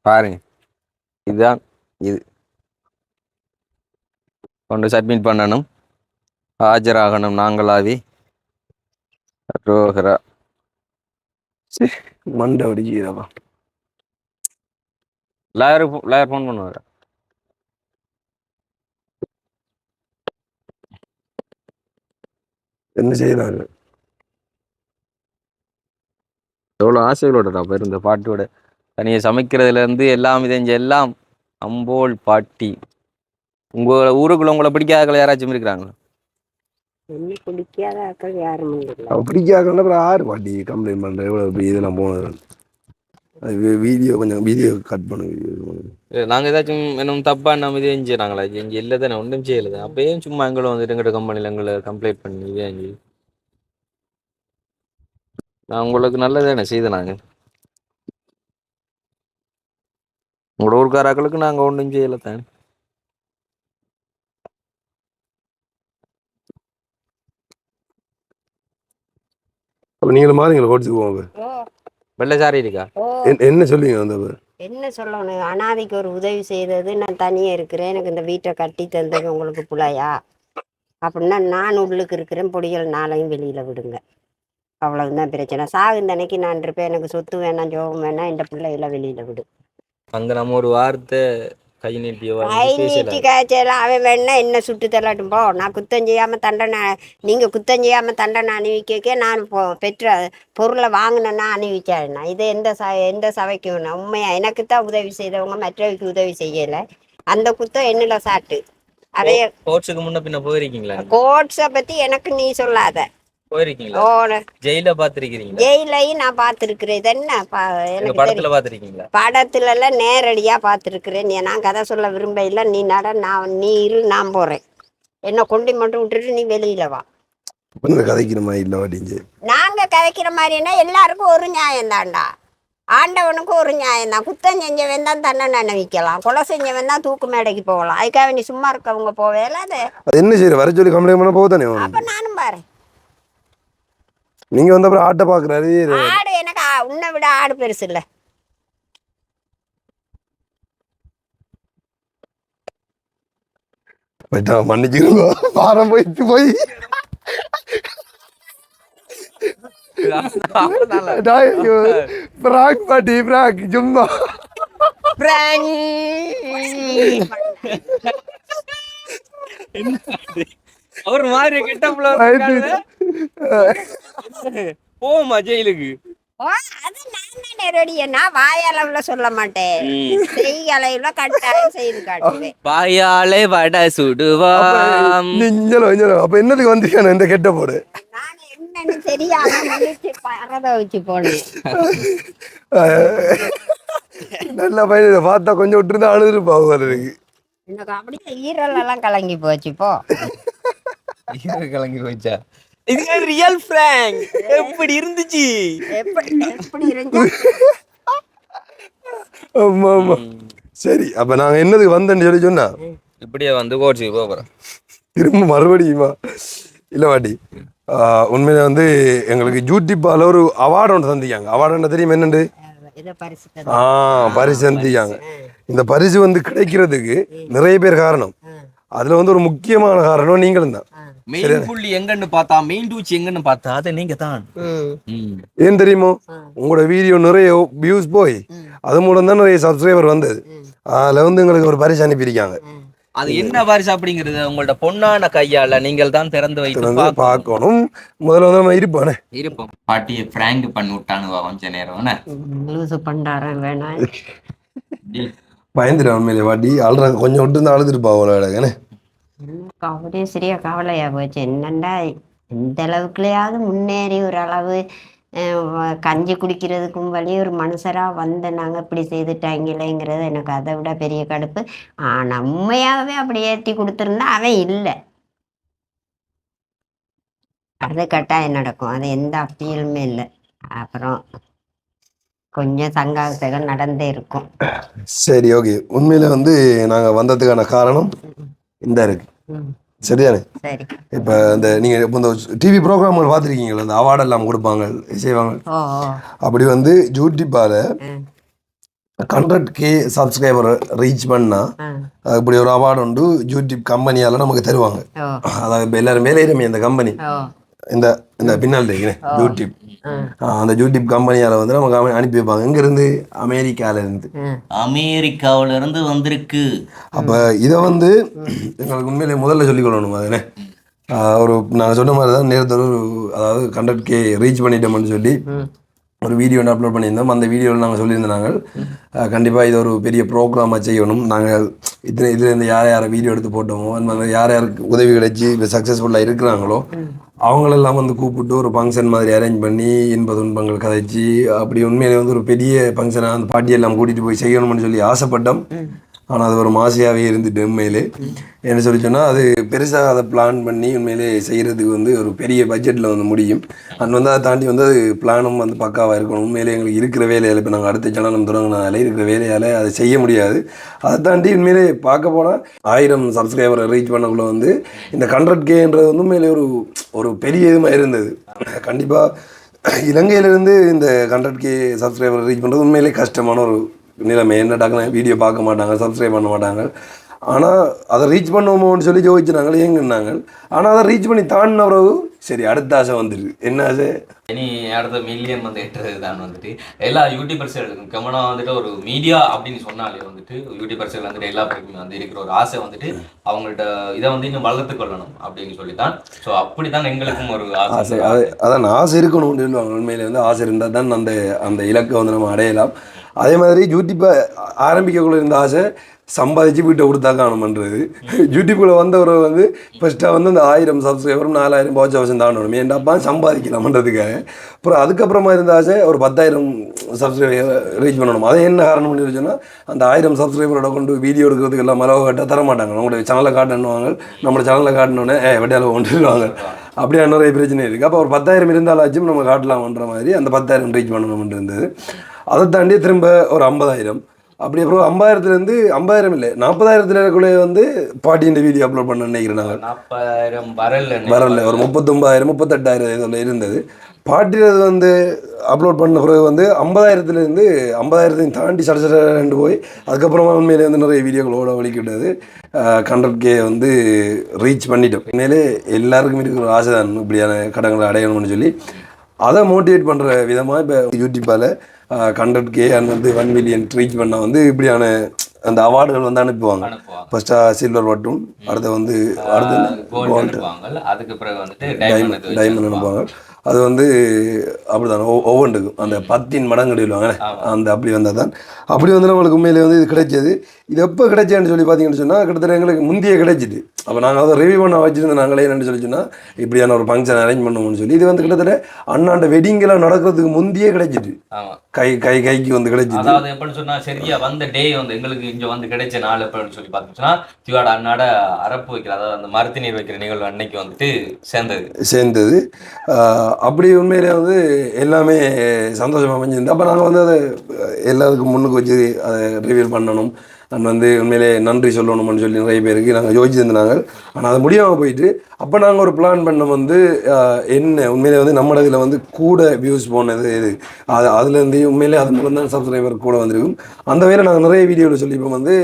பாருங்க. இதுதான் இது கொண்டு சப்மிட் பண்ணணும், ஆஜராகணும் நாங்களாவி. ரோஹரா மண்டை அடிக்கிறப்பா. லாயர் ஃபோன் பண்ணுவார். என்ன செய்யறாங்க? எவ்வளோ ஆசைகளோடடா பேர் இந்த பாட்டோட. தனியை சமைக்கிறதுலேருந்து எல்லாம் இதெஞ்ச எல்லாம் அம்போல் பாட்டி. உங்கள் ஊருக்குள்ள உங்களை பிடிக்காதவர்கள் யாராச்சும் இருக்கிறாங்களா? என்ன பிடிக்காத ஆக்கள் யாரும் இல்லை. அவன் பிடிக்காதுன்னா அப்புறம் ஆறு பாட்டி கம்ப்ளைண்ட் பண்ணுறேன். எவ்வளோ இதெல்லாம் போனது அது வீடியோ கட் பண்ண நாங்கள் ஏதாச்சும் இன்னும் தப்பாக நம்ம இதே செய்யறாங்களா? இங்கே இல்லை தானே, ஒன்றும் செய்யலை. அப்பயே சும்மா எங்களை வந்துட்டு எங்கிட்ட கம்பெனியில் எங்களை கம்ப்ளைண்ட் பண்ணி இதே செஞ்சு நான் உங்களுக்கு நல்லதானே செய்தேன். நாங்கள் உங்களோட ஊருக்காராக்களுக்கு நாங்கள் ஒன்றும் செய்யலை தானே. அப்போ நீங்களும் மாறிங்களா கோட்ஸுக்கு போவாங்க? வெள்ளை சாரி இருக்கா? என்ன சொல்லுவீங்க அந்த என்ன சொல்லணும்? அனாதைக்கு ஒரு உதவி செய்தது, நான் தனியாக இருக்கிறேன், எனக்கு இந்த வீட்டை கட்டி தந்தது உங்களுக்கு புள்ளையா அப்படின்னா நான் உள்ளுக்கு இருக்கிறேன், பொடிகள் நாளையும் வெளியில் விடுங்க. அவ்வளவுதான் பிரச்சனை. சாகுந்த அன்னைக்கு நான் இருப்பேன், எனக்கு சொத்து வேணாம், ஜோகம் வேணாம், இந்த பிள்ளைகளை வெளியில் விடு. அங்கே நம்ம ஒரு வார்த்தை கை நீட்டியோ கை நீட்டி காய்ச்சலாம். அவன் வேணா என்ன சுட்டு தள்ளட்டும் போ. நான் குத்தம் செய்யாமல் தண்டனை, நீங்கள் குத்தம் செய்யாமல் தண்டனை அணிவிக்க நான் பெற்ற பொருளை வாங்கினேன்னா அணிவிக்காதுண்ணா. இது எந்த சபைக்கும் வேணும். உண்மையாக எனக்கு தான் உதவி செய்தவங்க மற்றவைக்கு உதவி செய்யலை. அந்த குத்தம் என்னில் சாட்டு. அதே கோர்ட்ஸுக்கு முன்ன பின்ன போயிருக்கீங்களா? கோட்ஸை பற்றி எனக்கு நீ சொல்லாத. போயிருக்கீங்களா? ஜெயில பாத்திருக்கீங்களா? ஜெயிலையும் நான் பார்த்துருக்கிறேன். இது என்ன எனக்கு படத்துல பாத்திருக்கீங்களா? படத்துல எல்லாம் நேரடியா பார்த்துருக்கிறேன். நான் கதை சொல்ல விரும்ப இல்லை. நீ நட, நீ இரு, நான் போறேன். என்ன கொண்டு மட்டும் விட்டுட்டு நீ வெளியில வா. கதைக்கிற மாதிரி இல்லை வாட்டிங்க. நாங்க கதைக்கிற மாதிரின்னா எல்லாருக்கும் ஒரு நியாயம் தான்டா. ஆண்டவனுக்கும் ஒரு நியாயம் தான். குத்தம் செஞ்சவன் தான் தண்டனை அனுபவிக்கலாம், கொலை செஞ்சவன் தான் தூக்கு மேடைக்கு போகலாம். அதுக்காக நீ சும்மா இருக்கவங்க போவேல. அது என்ன செய்யற? வர சொல்லி கம்ப்ளைண்ட் பண்ண போதானே. அப்ப நானும் பாரு. நீங்க வந்து அப்புறம் ஆட்டை பாக்குறாரு. ஆடு எனக்கு உன்னை விட ஆடு பெருசு இல்ல. மன்னிச்சிருங்க, வாரம் போயிட்டு போய் பாட்டி சும்மா அவர் மாதிரி கெட்ட போமா ஜெயிலுக்கு. அது நான் நேரடியா, நான் வாயளவுல சொல்ல மாட்டேன், செய்களவுல கட்டாயம் செய்து காட்டுவேன். வாயாலே வடை சுடுவாம். அப்ப என்னதுக்கு வந்திருக்கானு இந்த கெட்ட போடு? நான் என்னன்னு தெரியாம பறத வச்சு போனேன். நல்ல பையன் பார்த்தா கொஞ்சம் விட்டுருந்தா அழுதுருப்பா. எனக்கு அப்படியே ஈரல் எல்லாம் கலங்கி போச்சு. போ கலங்கி போச்சா? இது ரியல் பிராங்க். எப்படி இருந்துச்சு? எப்படி இருந்துச்சு? ஆமா ஆமா. சரி, அப்ப நாங்க என்னதுக்கு வந்தேன்னு சொல்லி சொன்னா இப்படியே வந்து கோட்ஸுக்கு போகிறோம். திரும்ப மறுபடியுமா? இல்லை வாட்டி, உண்மையில வந்து எங்களுக்கு யூடியூப்பால ஒரு அவார்டு ஒன்று தந்திக்காங்க. அவார்டு என்ன தெரியும்? என்னண்டு? பரிசு தந்திக்காங்க. இந்த பரிசு வந்து கிடைக்கிறதுக்கு நிறைய பேர் காரணம். அதுல வந்து ஒரு முக்கியமான காரணம் நீங்களும் தான். மெயின் புள்ளி எங்கன்னு பார்த்தா, மெயின் டூச்சி எங்கன்னு பார்த்தா அது நீங்க தான். ஏன் தெரியுமோ? உங்களோட வீடியோ நிறைய வியூஸ் போய் அது மூலம் தான் நிறைய சப்ஸ்கிரைபர் வந்தது. அதுல வந்து எங்களுக்கு ஒரு பரிசு அனுப்பியிருக்காங்க. அது என்ன பரிசு அப்படிங்கிறது உங்களோட பொண்ணான கையால நீங்கள் தான் திறந்து வைத்து பார்க்கணும். முதல்ல வந்து நம்ம இருப்போம். பாட்டியை பிராங்க் பண்ணி விட்டானுவா கொஞ்ச நேரம் பண்டாரம் வேணாம். பயந்துட்டேன் உண்மையிலே வாட்டி. அழுறாங்க, கொஞ்சம் விட்டு இருந்து அழுதுருப்பா அவ்வளோ. அப்படியே சரியா கவலையா போச்சு. என்னண்டா இந்த அளவுக்குலையாவது முன்னேறி ஒரு அளவு கஞ்சி குடிக்கிறதுக்கும் வழி ஒரு மனுஷராக வந்து நாங்கள் இப்படி செய்துட்டாங்களேங்கிறது எனக்கு அதை விட பெரிய கடுப்பு. ஆனால் உண்மையாகவே அப்படி ஏற்றி கொடுத்துருந்தா அவன் இல்லை, அது கட்டாயம் நடக்கும். அது எந்த அப்பீலுமே இல்லை. அப்புறம் கொஞ்சம் சங்காசகம் நடந்தே இருக்கும். சரி, ஓகே. உண்மையில வந்து நாங்கள் வந்ததுக்கான காரணம் இந்த இருக்கு. சரிதானே? சரி. இப்போ இந்த நீங்கள் இப்போ இந்த டிவி ப்ரோக்ராம்கள் பார்த்துருக்கீங்களா? இந்த அவார்டு எல்லாம் கொடுப்பாங்க, செய்வாங்க. அப்படி வந்து யூடியூப்பால் 100K சப்ஸ்கிரைபர் ரீச் பண்ணால் இப்படி ஒரு அவார்டு உண்டு யூடியூப் கம்பெனியால் நமக்கு தருவாங்க. அதாவது இப்போ எல்லாரும் மேலே இந்த கம்பெனி இந்த இந்த பின்னால் இருக்கிறேன் யூடியூப் அந்த யூடியூப் கம்பெனியால் வந்து நமக்கு அனுப்பி வைப்பாங்க. எங்கேருந்து? அமெரிக்காவிலேருந்து வந்திருக்கு. அப்போ இதை வந்து எங்களுக்கு உண்மையிலே முதல்ல சொல்லிக்கொள்ளணும். அதுனே ஒரு நாங்கள் சொன்ன மாதிரி தான் நேரத்தில் அதாவது 100K ரீச் பண்ணிட்டோம்னு சொல்லி ஒரு வீடியோ ஒன்று அப்லோட் பண்ணியிருந்தோம். அந்த வீடியோவில் நாங்கள் சொல்லியிருந்தோம் கண்டிப்பாக இது ஒரு பெரிய ப்ரோக்ராமாக செய்யணும். நாங்கள் இதுலேருந்து யார் யாரை வீடியோ எடுத்து போட்டோமோ அந்த மாதிரி யார் யாருக்கு உதவி கிடைச்சி இப்போ சக்ஸஸ்ஃபுல்லாக இருக்கிறாங்களோ அவங்களெல்லாம் வந்து கூப்பிட்டு ஒரு ஃபங்க்ஷன் மாதிரி அரேஞ்ச் பண்ணி இன்ப துன்பங்கள் கதைச்சி அப்படி உண்மையிலே வந்து ஒரு பெரிய ஃபங்க்ஷனாக அந்த பாட்டியெல்லாம் கூட்டிகிட்டு போய் செய்யணும்னு சொல்லி ஆசைப்பட்டோம். ஆனால் அது ஒரு மாசியாகவே இருந்துட்டு உண்மையிலே என்ன சொல்லி சொன்னால் அது பெருசாக அதை பிளான் பண்ணி உண்மையிலே செய்கிறதுக்கு வந்து ஒரு பெரிய பட்ஜெட்டில் வந்து முடியும். அண்ட் வந்து அதை தாண்டி வந்து அது பிளானும் வந்து பக்காவாக இருக்கணும். உண்மையிலே எங்களுக்கு இருக்கிற வேலையால் இப்போ நாங்கள் அடுத்த சேனலும் தொடங்கினால இருக்கிற வேலையால் அதை செய்ய முடியாது. அதை தாண்டி உண்மையிலே பார்க்க போனால் 1000 சப்ஸ்கிரைபரை ரீச் பண்ணக்குள்ள வந்து இந்த 100Kன்றது வந்து உண்மையிலே ஒரு பெரிய இதுமாக இருந்தது. கண்டிப்பாக இலங்கையிலேருந்து இந்த 100K சப்ஸ்கிரைபரை ரீச் பண்ணுறது உண்மையிலே கஷ்டமான ஒரு நிலைமை. என்ன டாக்குனா வீடியோ பார்க்க மாட்டாங்க, சப்ஸ்கிரைப் பண்ண மாட்டாங்க. ஆனால் அதை ரீச் பண்ணுவோமோன்னு சொல்லி ஜோதிச்சுனாங்க, ஏங்குனாங்க. ஆனால் அதை ரீச் பண்ணி தாண்டின பிறகு சரி அடுத்த ஆசை வந்துருக்கு. என்ன ஆசை? இனி அடுத்த மில்லியன் வந்து எட்டுறது தான் வந்துட்டு எல்லா யூடியூபர்ஸ்களுக்கும் கமனாக வந்துட்டு ஒரு மீடியா அப்படின்னு சொன்னாலே வந்துட்டு யூடியூபர்ஸ்கள் வந்துட்டு எல்லா பேருக்குமே வந்து இருக்கிற ஒரு ஆசை வந்துட்டு அவங்கள்ட்ட இதை வந்து இன்னும் வளர்த்து கொள்ளணும் அப்படின்னு சொல்லித்தான். ஸோ அப்படி தான் எங்களுக்கும் ஒரு ஆசை. அதான் ஆசை இருக்கணும்னு சொல்லுவாங்க. உண்மையிலே வந்து ஆசை இருந்தால் தான் அந்த இலக்கை வந்து நம்ம அடையலாம். அதே மாதிரி யூடியூப்பை ஆரம்பிக்கக்குள்ள இருந்த ஆசை சம்பாதிச்சு வீட்டை கொடுத்தா காணுமன்றது. யூடியூப்பில் வந்தவர் வந்து ஃபஸ்ட்டாக வந்து அந்த 1000 சப்ஸ்கிரைபரும் 4000 வாட்ச் அவர்ஸும் தாண்டணும் ஏன்டாப்பா சம்பாதிக்கலாம்ன்றதுக்காக. அப்புறம் அதுக்கப்புறமா இருந்த ஆசை ஒரு 10,000 சப்ஸ்கிரைபர் ரீச் பண்ணணும். அதை என்ன காரணம்னு சொன்னால் அந்த 1000 சப்ஸ்கிரைபரோட கொண்டு வீடியோ எடுக்கிறதுக்கு எல்லாம் மரவை கட்ட தரமாட்டாங்க. நம்மளுடைய சேனலை காட்டணுவாங்க, நம்மளோட சேனலை காட்டினோன்னே வெட்டியால் கொண்டுருவாங்க. அப்படியே நிறைய பிரச்சனை இருக்குது. அப்போ ஒரு 10,000 இருந்தாலாச்சும் நம்ம காட்டலாம்ன்ற மாதிரி அந்த 10,000 ரீச் பண்ணணும்னு இருந்தது. அதை தாண்டி திரும்ப ஒரு 50,000 அப்படி அப்புறம் 50,000 50,000 இல்லை 40,000 வந்து பாட்டியின் வீடியோ அப்லோட் பண்ண நினைக்கிறேன். நாங்கள் 40,000 வரல ஒரு 39,000 38,000 இதில் இருந்தது. பாட்டியது வந்து அப்லோட் பண்ண பிறகு வந்து 50,000 தாண்டி சடசடன்னு போய் அதுக்கப்புறமா உண்மையிலே வந்து நிறைய வீடியோக்களோட வலிக்கிட்டது 100K வந்து ரீச் பண்ணிட்டோம். உண்மையிலே எல்லாருக்கும் இருக்கிற ஆசை தான் இப்படியான கடங்களை அடையணும்னு சொல்லி அதை மோட்டிவேட் பண்ணுற விதமாக இப்போ யூடியூப்பால் 100K அண்ட் வந்து 1 மில்லியன் ரீச் பண்ணால் வந்து இப்படியான அந்த அவார்டுகள் வந்து அனுப்புவாங்க. ஃபர்ஸ்ட்டாக சில்வர் பட்டும் அடுத்து கோல்டு, அதுக்கு பிறகு வந்துட்டு டைமண்ட் அனுப்புவாங்க. அது வந்து அப்படிதான் ஒவ்வொன்றுக்கும் அந்த 10 மடங்கு சொல்லுவாங்க அந்த அப்படி வந்தால் தான் அப்படி வந்து நம்மளுக்கு உண்மையிலே வந்து இது கிடைச்சது. இது எப்போ கிடைச்சேன்னு சொல்லி பார்த்தீங்கன்னு சொன்னால் கிட்டத்தட்ட எங்களுக்கு முந்தைய கிடைச்சிட்டு அப்போ நாங்கள் அதை ரிவ்யூ பண்ண வச்சுருந்தோம். நாங்களே என்னென்னு சொல்லி சொன்னால் இப்படியான ஒரு ஃபங்க்ஷன் அரேஞ்ச் பண்ணுவோம்னு சொல்லி இது வந்து கிட்டத்தட்ட அண்ணாண்ட வெட்டிங்கெல்லாம் நடக்கிறதுக்கு முந்தையே கிடைச்சிட்டு கைக்கு வந்து கிடைச்சிது. அதாவது எப்படின்னு சொன்னால் சரியா வந்த டே வந்து எங்களுக்கு இங்கே வந்து கிடைச்ச நாள் எப்படின்னு சொல்லி பார்த்தோம்னா திவாட அண்ணாட அரப்பு வைக்கிற அதாவது அந்த மருத்து நீர் வைக்கிற நிகழ்வு அன்னைக்கு வந்துட்டு சேர்ந்தது. அப்படி உண்மையிலே வந்து எல்லாமே சந்தோஷமாக அமைஞ்சிருந்து. அப்போ நாங்கள் வந்து அதை எல்லாருக்கும் முன்னுக்கு வச்சு அதை ரிவீல் பண்ணணும் அண்ட் வந்து உண்மையிலே நன்றி சொல்லணும்னு சொல்லி நிறைய பேருக்கு நாங்கள் யோசிச்சிருந்தாங்க. ஆனால் அது முடியாமல் போயிட்டு அப்போ நாங்கள் ஒரு பிளான் பண்ணோம் வந்து என்ன உண்மையிலே வந்து நம்ம இதில் வந்து கூட வியூஸ் போனது இது அதுலேருந்து உண்மையிலே அது மூலம் தான் சப்ஸ்கிரைபர் கூட வந்திருக்கும். அந்த வகையில் நாங்கள் நிறைய வீடியோவில் சொல்லிப்போம் வந்து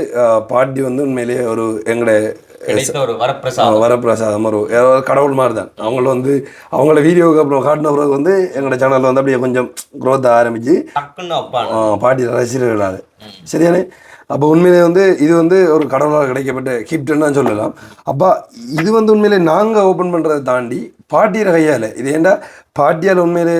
பாட்டி வந்து உண்மையிலே ஒரு எங்களோட வரப்பிரசாதம் ஒரு கடவுள் மாதிரி தான். அவங்கள வீடியோவுக்கு அப்புறம் காட்டின பிறகு வந்து எங்களோட சேனலில் வந்து அப்படியே கொஞ்சம் குரோத் ஆரம்பிச்சு பாட்டி ரசிகர்களால் சரியானே. அப்போ உண்மையிலே வந்து இது வந்து ஒரு கடவுளால் கிடைக்கப்பட்ட கிஃப்ட்னு தான் சொல்லலாம். அப்போ இது வந்து உண்மையிலே நாங்கள் ஓப்பன் பண்ணுறதை தாண்டி பாட்டியர் கையால் இது ஏண்டா பாட்டியால் உண்மையிலே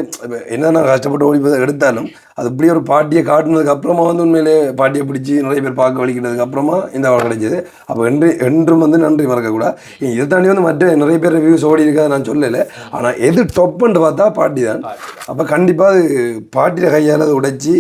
என்ன நான் கஷ்டப்பட்டு ஓடி போய் எடுத்தாலும் அது இப்படி ஒரு பாட்டியை காட்டினதுக்கு அப்புறமா வந்து உண்மையிலே பாட்டியை பிடிச்சி நிறைய பேர் பார்க்க வலிக்கிறதுக்கு அப்புறமா இந்த அவள் கிடைச்சிது. அப்போ என்றும் வந்து நன்றி மறக்கக்கூடாது. இதை தாண்டி வந்து மற்ற நிறைய பேர் ரிவ்யூஸ் ஓடி இருக்காது நான் சொல்லலை. ஆனால் எது டொப்புன்னு பார்த்தா பாட்டி தான். அப்போ கண்டிப்பாக அது பாட்டியை கையால் அதை உடைச்சி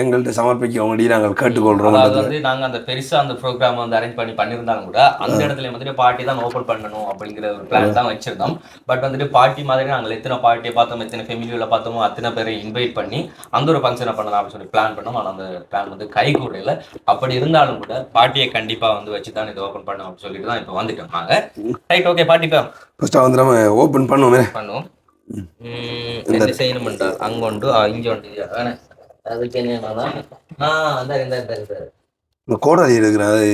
எங்கள்கிட்ட சமர்ப்பிக்க அவங்கள்ட்ட நாங்கள் கேட்டுக்கொள்கிறோம். வந்து நாங்கள் அந்த பெருசாக அந்த ப்ரோக்ராம் வந்து அரேஞ்ச் பண்ணியிருந்தாலும் கூட அந்த இடத்துல வந்துட்டு பாட்டி தான் ஓப்பன் பண்ணணும் அப்படிங்கிற ஒரு பிளான் தான் வச்சிருந்தோம். பட் வந்துட்டு பாட்டி மாதிரி நாங்கள் எத்தனை பாட்டியை பார்த்தோம் எத்தனை ஃபெமிலியில் பார்த்தோமோ அத்தனை பேரை இன்வைட் பண்ணி அந்த ஒரு ஃபங்க்ஷனை பண்ணலாம் அப்படின்னு சொல்லி பிளான் பண்ணோம். ஆனால் அந்த பிளான் வந்து கை கூடையில் அப்படி இருந்தாலும் கூட பாட்டியை கண்டிப்பாக வந்து வச்சு தான் இதை ஓப்பன் பண்ணோம் அப்படின்னு சொல்லிட்டு தான் இப்போ வந்துட்டோம் நாங்கள். ரைட் ஓகே பாட்டிப்பா ஃபர்ஸ்ட்டாக வந்து நம்ம ஓப்பன் பண்ணுவோம் என்ன செய்யணும்டா அங்கே உண்டு இங்கே உண்டு அதுக்கு என்னன்னா இந்த கோடாலி எடுக்கிறேன் அது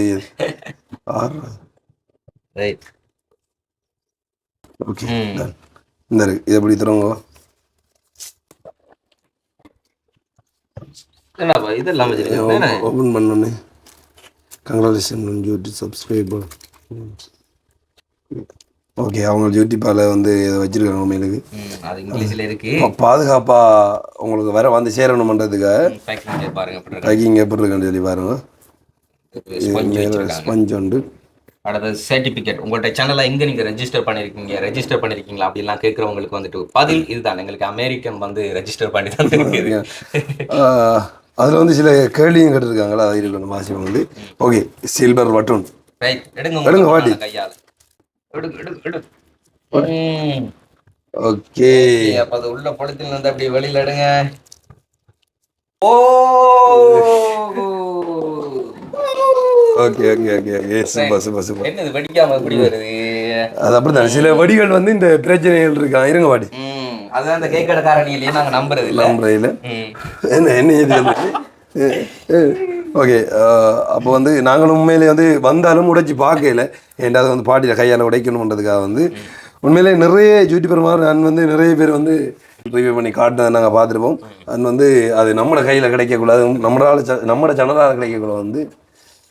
ரைட். ஓகே இந்த இருக்கு இதை எப்படி தருவாங்க என்னப்பா இதெல்லாம் வச்சிருக்கேன். ஓப்பன் பண்ணோன்னே கங்க்ராச்சுலேஷன் யூடியூப் சப்ஸ்கிரைபர். ஓகே அவங்க யூடியூப்பால் வந்து இதை வச்சுருக்காங்க உண்மையிலுக்கு. அது இங்கிலீஷில் இருக்கு. பாதுகாப்பாக உங்களுக்கு வர வந்து சேரணும் பண்ணுறதுக்காக பேக்கிங் பாருங்க. பேக்கிங் எப்படி இருக்குன்னு சொல்லி பாருங்க. ஸ்பஞ்ச் உண்டு. அடுத்தது சர்டிஃபிகேட். உங்கள்கிட்ட சேனலை எங்கே நீங்கள் ரெஜிஸ்டர் பண்ணியிருக்கீங்களா அப்படிலாம் கேட்குறவங்களுக்கு வந்துட்டு பதில் இதுதான். எங்களுக்கு அமெரிக்கன் வந்து ரெஜிஸ்டர் பண்ணி தான் இருக்குது. அதில் வந்து சில கேள்வியும் கேட்டிருக்காங்களா, அது இருக்கணும் வாசியம் வந்து. Okay silver button right. எடுங்க வாட்டி கையால் எடு. ஓகே அப்போ அது உள்ள படத்தில் வந்து அப்படியே வெளியில் எடுங்க. Oh okay okay okay okay super. என்னது வெடிக்காம எப்படி வருது? அது அப்படிதான். சில வடிகள் வந்து இந்த பிரச்சனைகள் இருக்கா. இருங்க வாடி. அதான் அந்த கேக் கடைக்காரணியிலேயே நாங்கள் நம்புறது இல்லை. என்ன ஓகே. அப்போ வந்து நாங்களும் உண்மையிலே வந்து வந்தாலும் உடைச்சி பார்க்கல. ஏன்டா வந்து பாட்டியில் கையால் உடைக்கணுன்றதுக்காக வந்து உண்மையிலே நிறைய யூடியூபர் மாதிரி நான் வந்து நிறைய பேர் வந்து ரிவ்யூ பண்ணி காட்டுனதை நாங்கள் பார்த்துருப்போம். அது வந்து அது நம்மளோட கையில் கிடைக்கக்கூடாது, நம்மளோட சேனலால் கிடைக்கக்கூடாது வந்து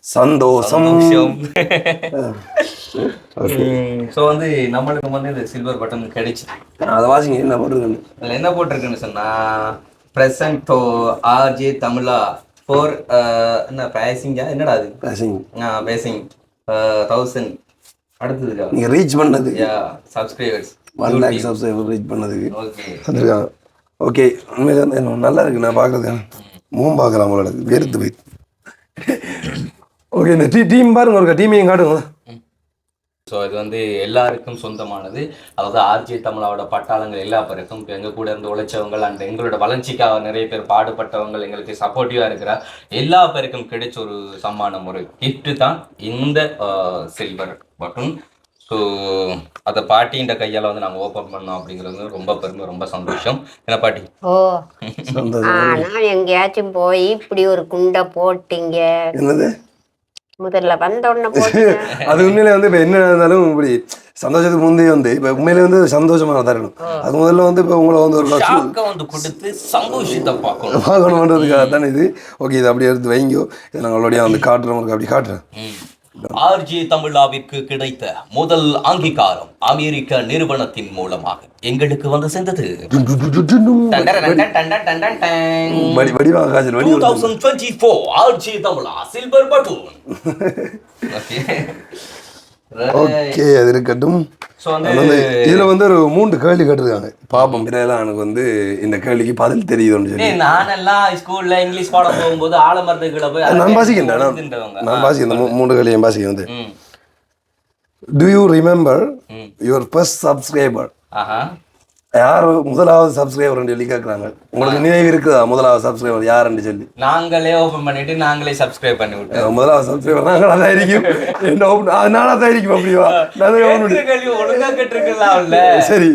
சந்தோஷம். ஸோ வந்து நம்மளுக்கு வந்து இந்த சில்வர் பட்டன் கிடைச்சி அதை வாசிங்க. என்ன போட்டிருக்கேன் அதில் என்ன போட்டிருக்குன்னு சொன்னால் ப்ரெசன்ட் ஆர்ஜே தமிழா ஃபோர் என்ன பேசிங்கா என்னடா அது பேசிங் 1000 அடுத்ததுக்கா நீங்கள் ரீச் பண்ணது சப்ஸ்கிரைபர்ஸ் 1 lakh சப்ஸ்கிரைபர் ரீச் பண்ணதுக்கு ஓகே வந்துருக்காங்க. ஓகே உண்மையில வந்து நல்லா இருக்கு. நான் பார்க்குறது முகம் பார்க்கலாம் அவங்களோட வெறுத்து போய். ஓகே இந்த டீம் பாருங்க, ஒரு டீமையும் காட்டுங்க. ஸோ இது வந்து எல்லாருக்கும் சொந்தமானது. அதாவது ஆர்ஜே தமிழாவோட பட்டாளங்கள் எல்லா பேருக்கும் எங்கள் கூட இருந்து உழைச்சவங்க அண்ட் எங்களோட வளர்ச்சிக்காக நிறைய பேர் பாடுபட்டவங்க, எங்களுக்கு சப்போர்ட்டிவாக இருக்கிற எல்லா பேருக்கும் கிடைச்ச ஒரு சம்மானம், ஒரு கிஃப்ட் தான் இந்த சில்வர் பட்டன். ஸோ அதை பாட்டின்ற கையால் வந்து நாங்கள் ஓப்பன் பண்ணோம் அப்படிங்கிறது ரொம்ப பெருமை, ரொம்ப சந்தோஷம். என்ன பாட்டி? ஓ ஆனால் எங்கேயாச்சும் போய் இப்படி ஒரு குண்டை போட்டீங்க. என்னது முதல்ல வந்த உடனே போட்டு அது உண்மையிலே வந்து இப்போ என்ன இருந்தாலும் இப்படி சந்தோஷத்துக்கு முந்தைய வந்து இப்போ உண்மையிலே வந்து சந்தோஷமாக தரணும். அது முதல்ல வந்து இப்போ உங்களை வந்து ஒரு வந்து கொடுத்து சந்தோஷத்தை பார்க்கணுன்றதுக்காக தானே இது. ஓகே இதை அப்படியே எடுத்து வைங்கோ. இதை நாங்கள் அவளுடைய வந்து காட்டுறவங்களுக்கு அப்படி காட்டுறேன். ஆர்ஜே தமிழாவிற்கு கிடைத்த முதல் அங்கீகாரம் அமெரிக்க நிறுவனத்தின் மூலமாக எங்களுக்கு வந்து சேர்ந்தது. 2024 ஆர்ஜே தமிழா சில்வர் பட்டன். ஓகே அது இருக்கட்டும். இதுல வந்து ஒரு 3 கேள்வி கேட்டிருக்காங்க. பாப்போம் இதெல்லாம் எனக்கு வந்து இந்த கேள்விக்கு பதில் தெரியுதுன்னு சொல்லி. நானெல்லாம் ஸ்கூல்ல இங்கிலீஷ் பாடம் போகும்போது ஆலமரத்துக்குள்ள போய் நான் வாசிக்கிறேன். 3 கேள்வியும் வாசிக்கிறேன் வந்து. Do you remember your first subscriber? யார் முதலாவது சப்ஸ்கிரைபர் சொல்லி கேட்குறாங்க. உங்களுக்கு நினைவு இருக்குதா முதலாவது சப்ஸ்கிரைபர் யாருன்னு சொல்லி? நாங்களே ஓபன் பண்ணிட்டு நாங்களே சப்ஸ்கிரைப் பண்ணி விட்டோம். முதலாவது சப்ஸ்கிரைபர் நாங்களா தான் இருக்கும். என்ன ஓபன் நானா தான் இருக்கும். அப்படிவா ஒழுங்கா கேட்டிருக்கலாம்ல. சரி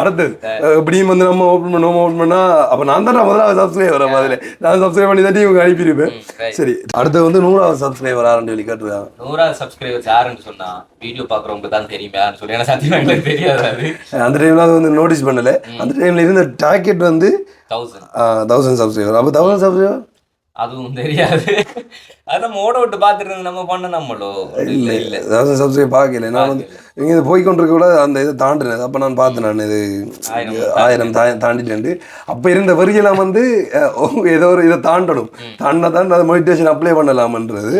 அடுத்தது இப்படியும் வந்து நம்ம ஓபன் பண்ணா அப்ப நான் தான் முதலாவது சப்ஸ்கிரைபர். அதில் நான் சப்ஸ்கிரைப் பண்ணி தான் இவங்க அனுப்பியிருப்பேன். சரி அடுத்தது வந்து 100வது சப்ஸ்கிரைபர் யாருன்னு சொல்லி கேட்டுருக்காங்க. 100வது சப்ஸ்கிரைபர் யாருன்னு சொன்னா வீடியோ பாக்குறவங்க தான் தெரியுமே சொல்லி எனக்கு சத்தியமா எங்களுக்கு தெரியாது. அந்த டைம்ல அது வந்து நோட்டீஸ் பண்ணல. அந்த டைம்ல இருந்த டார்கெட் வந்து 1000 சப்ஸ்கிரைபர். அப்போ 1000 சப்ஸ்கிரைபர் அதுவும் தெரியாது. அதான் மோட விட்டு பார்த்துட்டு நம்ம பண்ண நம்மளோ இல்லை 1000 சப்ஸ்கிரைப் பார்க்கல. நான் வந்து இங்கே இது போய்கொண்டிருக்க கூட அந்த இதை தாண்டினது. அப்போ நான் பார்த்தேன் நான் இது 1000 தாண்டிட்டு. அப்போ இருந்த வரியெல்லாம் வந்து ஏதோ ஒரு இதை தாண்டினா தான் அதை மெடிடேஷன் அப்ளை பண்ணலாமன்றது.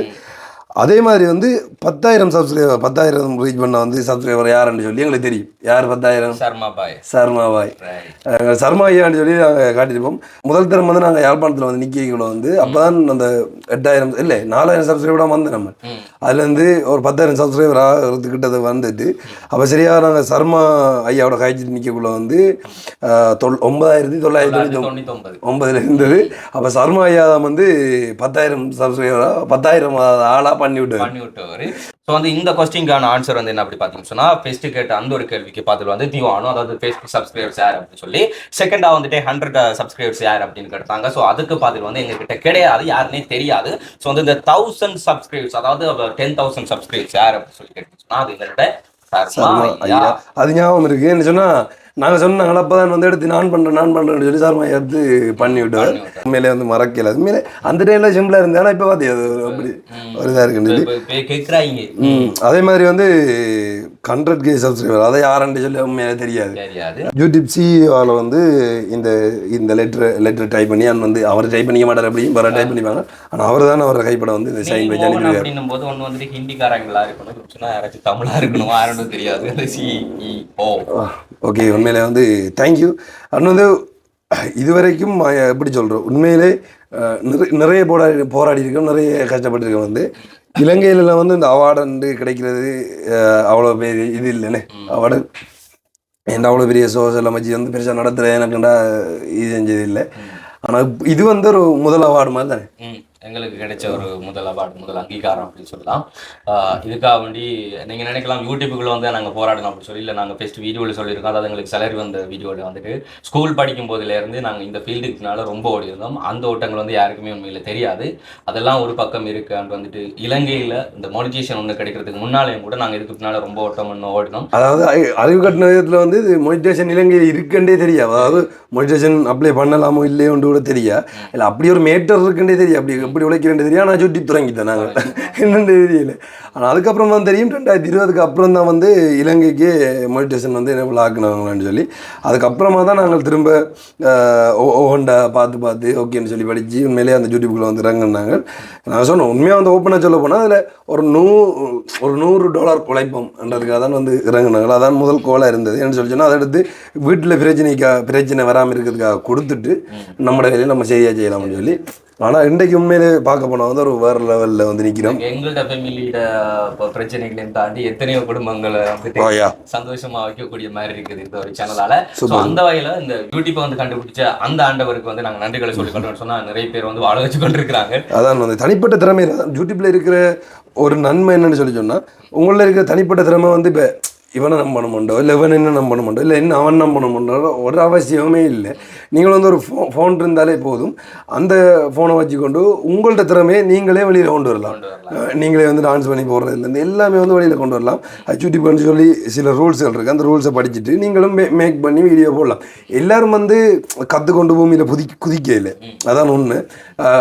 அதே மாதிரி வந்து 10,000 சப்ஸ்கிரைபர் 10,000 ரீச் பண்ண வந்து சப்ஸ்கிரைபர் யாருன்னு சொல்லி எங்களுக்கு தெரியும். யார் 10,000? சர்மாபாய் சர்மா ஐயான்னு சொல்லி நாங்கள் காட்டியிருப்போம். முதல் தரம் வந்து நாங்கள் யாழ்ப்பாணத்தில் வந்து நிற்கிறீங்களோ வந்து அப்போ தான் அந்த 8,000 இல்லை 4,000 சப்ஸ்கிரைபராக வந்து நம்ம அதுலேருந்து ஒரு 10,000 சப்ஸ்கிரைபர் ஆகிறதுக்கிட்ட வந்துட்டு அப்போ சரியாக நாங்கள் சர்மா ஐயாவோட காய்ச்சிட்டு நிற்கக்குள்ள வந்து 9,999 இருந்தது. அப்போ சர்மா ஐயா வந்து 10,000 சப்ஸ்கிரைபராக 10,000 ஆளாக பண்ணி விட்டவர். ஸோ வந்து இந்த கொஸ்டின்கான ஆன்சர் வந்து என்ன அப்படி பார்த்தீங்கன்னு சொன்னால் ஃபர்ஸ்ட் கேட்ட அந்த ஒரு கேள்விக்கு பார்த்துட்டு வந்து திவானோ, அதாவது ஃபேஸ்புக் சப்ஸ்கிரைபர்ஸ் யார் அப்படின்னு சொல்லி, செகண்டாக வந்துட்டு 100 சப்ஸ்கிரைபர்ஸ் யார் அப்படின்னு கேட்டாங்க. ஸோ அதுக்கு பார்த்துட்டு வந்து எங்ககிட்ட கிடையாது, யாருன்னே தெரியாது. ஸோ வந்து இந்த 1000 சப்ஸ்கிரைபர்ஸ், அதாவது 10,000 சப்ஸ்கிரைபர்ஸ் யார் அப்படின்னு சொல்லி கேட்டுச்சுன்னா அது எங்கள்கிட்ட ஐயா அது ஞாபகம் இருக்கு. என்ன சொன்னா நாங்கள் சொன்னாங்களா அப்பதான் வந்து எடுத்து நான் பண்றேன்னு சொல்லி சார் எடுத்து பண்ணி விட்டுவார். உண்மையிலே வந்து மறக்கல. உண்மையிலே அந்த டைம்ல சிம்பிளா இருந்தா ஆனா இப்ப பாத்தியா அது அப்படி ஒரு இதா இருக்கு. அதே மாதிரி வந்து 100K சப்ஸ்கிரைபர் அதை யாருன்னு சொல்லி உண்மையிலே தெரியாது. யூடியூப் சிஇஓல வந்து இந்த லெட்டர் டைப் பண்ணி வந்து அவர் டைப் பண்ணிக்க மாட்டார், அப்படி வர டைப் பண்ணிப்பாங்க. ஆனா அவர் தான் அவரை கைப்பட வந்து இந்த சைன் வச்சு அனுப்பிடுவார். அப்படின்னும் போது ஒன்று வந்துட்டு ஹிந்திக்காரங்களா இருக்கணும், சொன்னா யாராச்சும் தமிழா இருக்கணும், யாரும் தெரியாது. அந்த சிஇஓ. ஓகே, உண்மையிலே வந்து தேங்க்யூ. அண்ட் வந்து இதுவரைக்கும் எப்படி சொல்கிறோம், உண்மையிலே நிறைய போராடி இருக்கோம், நிறைய கஷ்டப்பட்டுருக்கோம். வந்து இலங்கையில வந்து இந்த அவார்டு கிடைக்கிறது அவ்வளோ பெரிய இது இல்லைண்ணே. அவார்டு என்ன அவ்வளோ பெரிய சோசியல் அமைச்சு வந்து பெருசாக நடத்துகிற எனக்குண்டா இது செஞ்சது இல்லை. ஆனால் இது வந்து ஒரு முதல் அவார்டு மாதிரி தானே எங்களுக்கு கிடைச்ச ஒரு முதல் அவார்டு, முதல் அங்கீகாரம் அப்படின்னு சொல்லலாம். இதுக்காக வேண்டி நீங்கள் நினைக்கலாம் யூடியூப்புக்குள்ள வந்து நாங்கள் போராடணும் அப்படின்னு சொல்லி. இல்லை, நாங்கள் ஃபஸ்ட்டு வீடியோவில் சொல்லியிருக்கோம். அதாவது எங்களுக்கு சேலரி வந்த வீடியோவில் வந்துட்டு ஸ்கூல் படிக்கும் போதுலேருந்து நாங்கள் இந்த ஃபீல்டுக்குனால ரொம்ப ஓடி இருந்தோம். அந்த ஓட்டங்கள் வந்து யாருக்குமே உண்மையில் தெரியாது. அதெல்லாம் ஒரு பக்கம் இருக்குது. அண்ட் வந்துட்டு இலங்கையில் இந்த மோனிட்டேஷன் ஒன்று கிடைக்கிறதுக்கு முன்னாலேயும் கூட நாங்கள் இதுக்கு பின்னால் ரொம்ப ஓட்டம் ஒன்று ஓடினோம். அதாவது அறிவு கட்டின விதத்தில் வந்து இது மோனிட்டேஷன் இலங்கையில் இருக்குன்றே தெரியாது. அதாவது மோனிட்டேஷன் அப்ளை பண்ணலாமோ இல்லையோன்று கூட தெரியாது. இல்லை அப்படி ஒரு மேட்டர் இருக்குன்றே தெரியும். அப்படி எப்படி உழைக்கிறேன் தெரியும். ஆனால் யூடியூப் தொடங்கிட்டேன் நாங்கள் என்னென்னு தெரியல. ஆனால் அதுக்கப்புறம் தான் தெரியும் 2020க்கு அப்புறம் தான் வந்து இலங்கைக்கு மோனிட்டேஷன் வந்து என்ன ஆக்கினாங்களான்னு சொல்லி. அதுக்கப்புறமா தான் நாங்கள் திரும்ப ஓண்டா பார்த்து ஓகேன்னு சொல்லி படித்து உண்மையிலேயே அந்த யூடியூப்புக்குள்ள வந்து இறங்கினாங்க. நான் சொன்னேன் உண்மையாக வந்து ஓப்பனாக சொல்ல போனால் அதில் ஒரு $100 உழைப்போம்ன்றதுக்காக தான் வந்து இறங்கினாங்க. அதான் முதல் கோலாக இருந்தது. என்ன சொல்லி சொன்னால் அதை எடுத்து வீட்டில் பிரச்சனை வராமல் இருக்கிறதுக்காக கொடுத்துட்டு நம்மளோட வேலையை நம்ம சரியாக செய்யலாம்னு சொல்லி. ஆனால் இன்றைக்கு உண்மையிலே பார்க்க போனால் வந்து ஒரு வேறு லெவலில் வந்து நிற்கிறோம். எங்கள்கிட்ட ஃபேமிலியோட பிரச்சனைகளையும் தாண்டி எத்தனையோ குடும்பங்களை வந்துட்டு சந்தோஷமா வைக்கக்கூடிய மாதிரி இருக்குது இந்த ஒரு சேனலால. அந்த வகையில இந்த யூடியூப்பை வந்து கண்டுபிடிச்ச அந்த ஆண்டவருக்கு வந்து நாங்கள் நன்றிகளை சொல்லிக்கொண்டோம்னு சொன்னா நிறைய பேர் வந்து வாழ வச்சு கொண்டிருக்கிறாங்க. அதான் வந்து தனிப்பட்ட திறமை யூடியூப்ல இருக்கிற ஒரு நன்மை என்னன்னு சொல்லி சொன்னால், உங்களில் இருக்கிற தனிப்பட்ட திறமை வந்து இப்போ இவனை நம்பணுமுண்டோ இல்லை இவன் என்ன நம்பணுமுண்டோ இல்லை என்ன அவன் நம்பணுமுண்டோ ஒரு அவசியமே இல்லை. நீங்கள் வந்து ஒரு ஃபோன் இருந்தாலே போதும். அந்த ஃபோனை வச்சுக்கொண்டு உங்கள்கிட்ட திறமையை நீங்களே வெளியில் கொண்டு வரலாம். நீங்களே வந்து டான்ஸ் பண்ணி போடுறதுலேருந்து எல்லாமே வந்து வெளியில் கொண்டு வரலாம். யூடியூப்னு சொல்லி சில ரூல்ஸ்கள் இருக்குது. அந்த ரூல்ஸை படிச்சுட்டு நீங்களும் மேக் பண்ணி வீடியோ போடலாம். எல்லோரும் வந்து கற்றுக்கொண்டு பூமியில் குதிக்க இல்லை, அதான் உண்மை.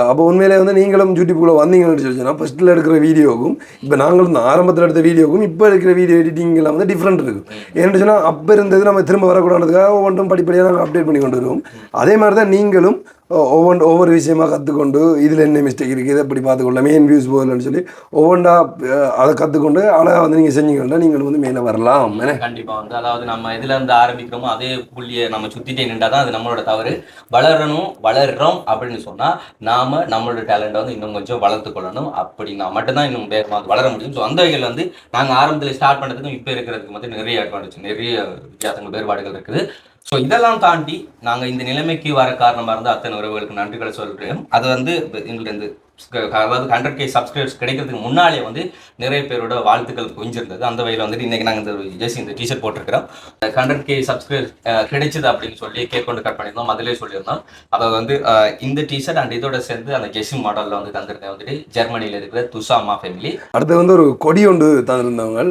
அப்போ உண்மையிலே வந்து நீங்களும் யூடியூப்புக்குள்ளே வந்தீங்கன்னு சொல்லிச்சுன்னா ஃபஸ்ட்டில் எடுக்கிற வீடியோவுக்கும் இப்போ நாங்களும் ஆரம்பத்தில் எடுத்த வீடியோவுக்கும் இப்போ இருக்கிற வீடியோ எடிட்டிங்கெல்லாம் வந்து டிஃப்ரெண்ட் இருக்குது. ஏன்னு சொன்னால் அப்போ இருந்தது நம்ம திரும்ப வரக்கூடாதுக்காக ஒவ்வொன்றும் படிப்படியாக நாங்கள் அப்டேட் பண்ணி கொண்டு வருவோம். அதே மாதிரி தான் நீங்களும் ஒவ்வொரு விஷயமா கற்றுக்கொண்டு இதில் என்ன மிஸ்டேக் இருக்குது, இதை எப்படி பார்த்துக்கொள்ள மெயின் வியூஸ் போகலன்னு சொல்லி ஒவ்வொன்றா அதை கற்றுக்கொண்டு அழகாக வந்து நீங்கள் செஞ்சீங்கன்னா நீங்கள் வந்து மேலே வரலாம். கண்டிப்பாக வந்து அதாவது நம்ம எதில் இருந்து ஆரம்பிக்கிறோமோ அதே புள்ளியை நம்ம சுற்றிட்டே நின்றா தான் அது நம்மளோட தவறு. வளர்றோம் அப்படின்னு சொன்னால் நாம் நம்மளோட டேலண்ட்டை வந்து இன்னும் கொஞ்சம் வளர்த்து கொள்ளணும். அப்படின்னா மட்டும்தான் இன்னும் வேகமாக வளர முடியும். ஸோ அந்த வகையில் வந்து நாங்கள் ஆரம்பத்தில் ஸ்டார்ட் பண்ணுறதுக்கும் இப்போ இருக்கிறதுக்கு வந்து நிறைய அட்வான்டேஜ், நிறைய வித்தியாசங்கள், வேறுபாடுகள் இருக்குது. ஸோ இதெல்லாம் தாண்டி நாங்கள் இந்த நிலைமைக்கு வர காரணமாக இருந்தால் அத்தனை உறவுகளுக்கு நன்றிகளை சொல்கிறேன். அது வந்து எங்களுக்கு அதாவது 100K சப்ஸ்கிரைபர்ஸ் கிடைக்கிறதுக்கு முன்னாலே வந்து நிறைய பேரோட வாழ்த்துக்கள் குவிஞ்சிருந்தது. அந்த வகையில் வந்துட்டு இன்றைக்கி நாங்கள் இந்த டிஷர்ட் போட்டிருக்கிறோம். 100K சப்ஸ்கிரைபர்ஸ் கிடைச்சது அப்படின்னு சொல்லி கேக் கொண்டு கட் பண்ணியிருந்தோம். அதிலே சொல்லியிருந்தோம். அதாவது வந்து இந்த டிஷர்ட் அண்ட் இதோட சேர்ந்து அந்த கெஷிங் மாடலில் வந்து தந்திருந்தேன் வந்துட்டு ஜெர்மனியில் இருக்கிற துசாமா ஃபேமிலி. அடுத்து வந்து ஒரு கொடி ஒன்று தந்திருந்தவங்க.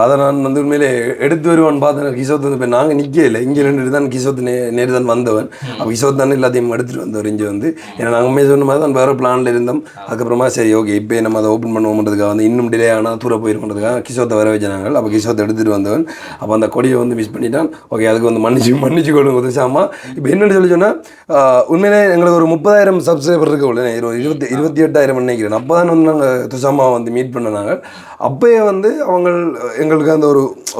அதை நான் வந்து உண்மையிலே எடுத்து வருவான்னு பார்த்தேன். கிஷோத் வந்து இப்போ நாங்கள் நிற்கல, இங்கே நின்று தான் கிஷோத் நேரு தான் வந்தவன். அப்போ கிஷோத் தானே எல்லாத்தையும் எடுத்துகிட்டு வந்தவர் இங்கே வந்து. ஏன்னா நாங்கள் உண்மையை சொன்ன மாதிரி தான் வேறு பிளானில் இருந்தோம். அதுக்கப்புறமா சரி ஓகே இப்போ நம்ம அதை ஓப்பன் பண்ணுவோம்ன்றதுக்காக வந்து இன்னும் டிலே ஆனால் தூர போயிருக்கிறதுக்காக கிஷோத்தை வர வச்சாங்க. அப்போ கிஷோத்தை எடுத்துகிட்டு வந்தவன். அப்போ அந்த கொடியை வந்து மிஸ் பண்ணிட்டான். ஓகே அதுக்கு வந்து மன்னிச்சு கொடுங்க உதசாமா. இப்போ என்னென்னு சொல்லி சொன்னால் உண்மையிலே எங்களுக்கு ஒரு 30,000 சப்ஸ்கிரைபர் இருக்க உள்ள 28,000 நினைக்கிறேன். அப்போ தான் வந்து நாங்கள் துசாமாவை வந்து மீட் பண்ணாங்க. அப்போயே வந்து அவங்க எங்களுக்கு அந்த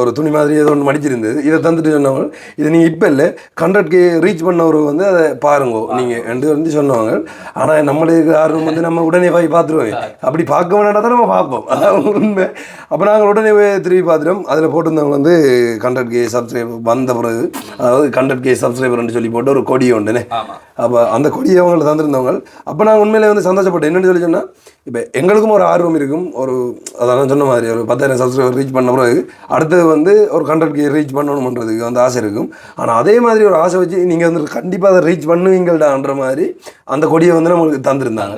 ஒரு துணி மாதிரி ஏதோ ஒன்று மடிச்சிருந்தது. இதை தந்துட்டு சொன்னவங்க இதை நீங்கள் இப்போ இல்லை 100K ரீச் பண்ணவர் வந்து அதை பாருங்க நீங்கள் ரெண்டு வந்து சொன்னவங்க. ஆனால் நம்மளுக்கு ஆர்வம் வந்து நம்ம உடனே போய் பார்த்துருவோம். அப்படி பார்க்க வேணாட்டா தான் நம்ம பார்ப்போம், அதான் உண்மை. அப்போ நாங்கள் உடனே போய் திரும்பி பார்த்துட்டோம். அதில் போட்டிருந்தவங்க வந்து 100K சப்ஸ்கிரைபர் வந்த பிறகு, அதாவது 100K சப்ஸ்கிரைபர்னு சொல்லி போட்டு ஒரு கொடியை உண்டுனே. அப்போ அந்த கொடியை அவங்களை தந்திருந்தவங்க. அப்போ நாங்கள் உண்மையிலே வந்து சந்தோஷப்பட்டேன். என்னென்னு சொல்லி சொன்னால், இப்போ எங்களுக்கும் ஒரு ஆர்வம் இருக்கும். ஒரு அதான் சொன்ன மாதிரி ஒரு 10,000 சப்ஸ்கிரைபர் ரீச் பண்ண பிறகு அடுத்தது வந்து ஒரு 100K ரீச் பண்ணணுன்றதுக்கு வந்து ஆசை இருக்கும். ஆனால் அதே மாதிரி ஒரு ஆசை வச்சு நீங்கள் வந்து கண்டிப்பாக அதை ரீச் பண்ணுவீங்கள்டான்ற மாதிரி அந்த கொடியை வந்து நம்மளுக்கு தந்திருந்தாங்க.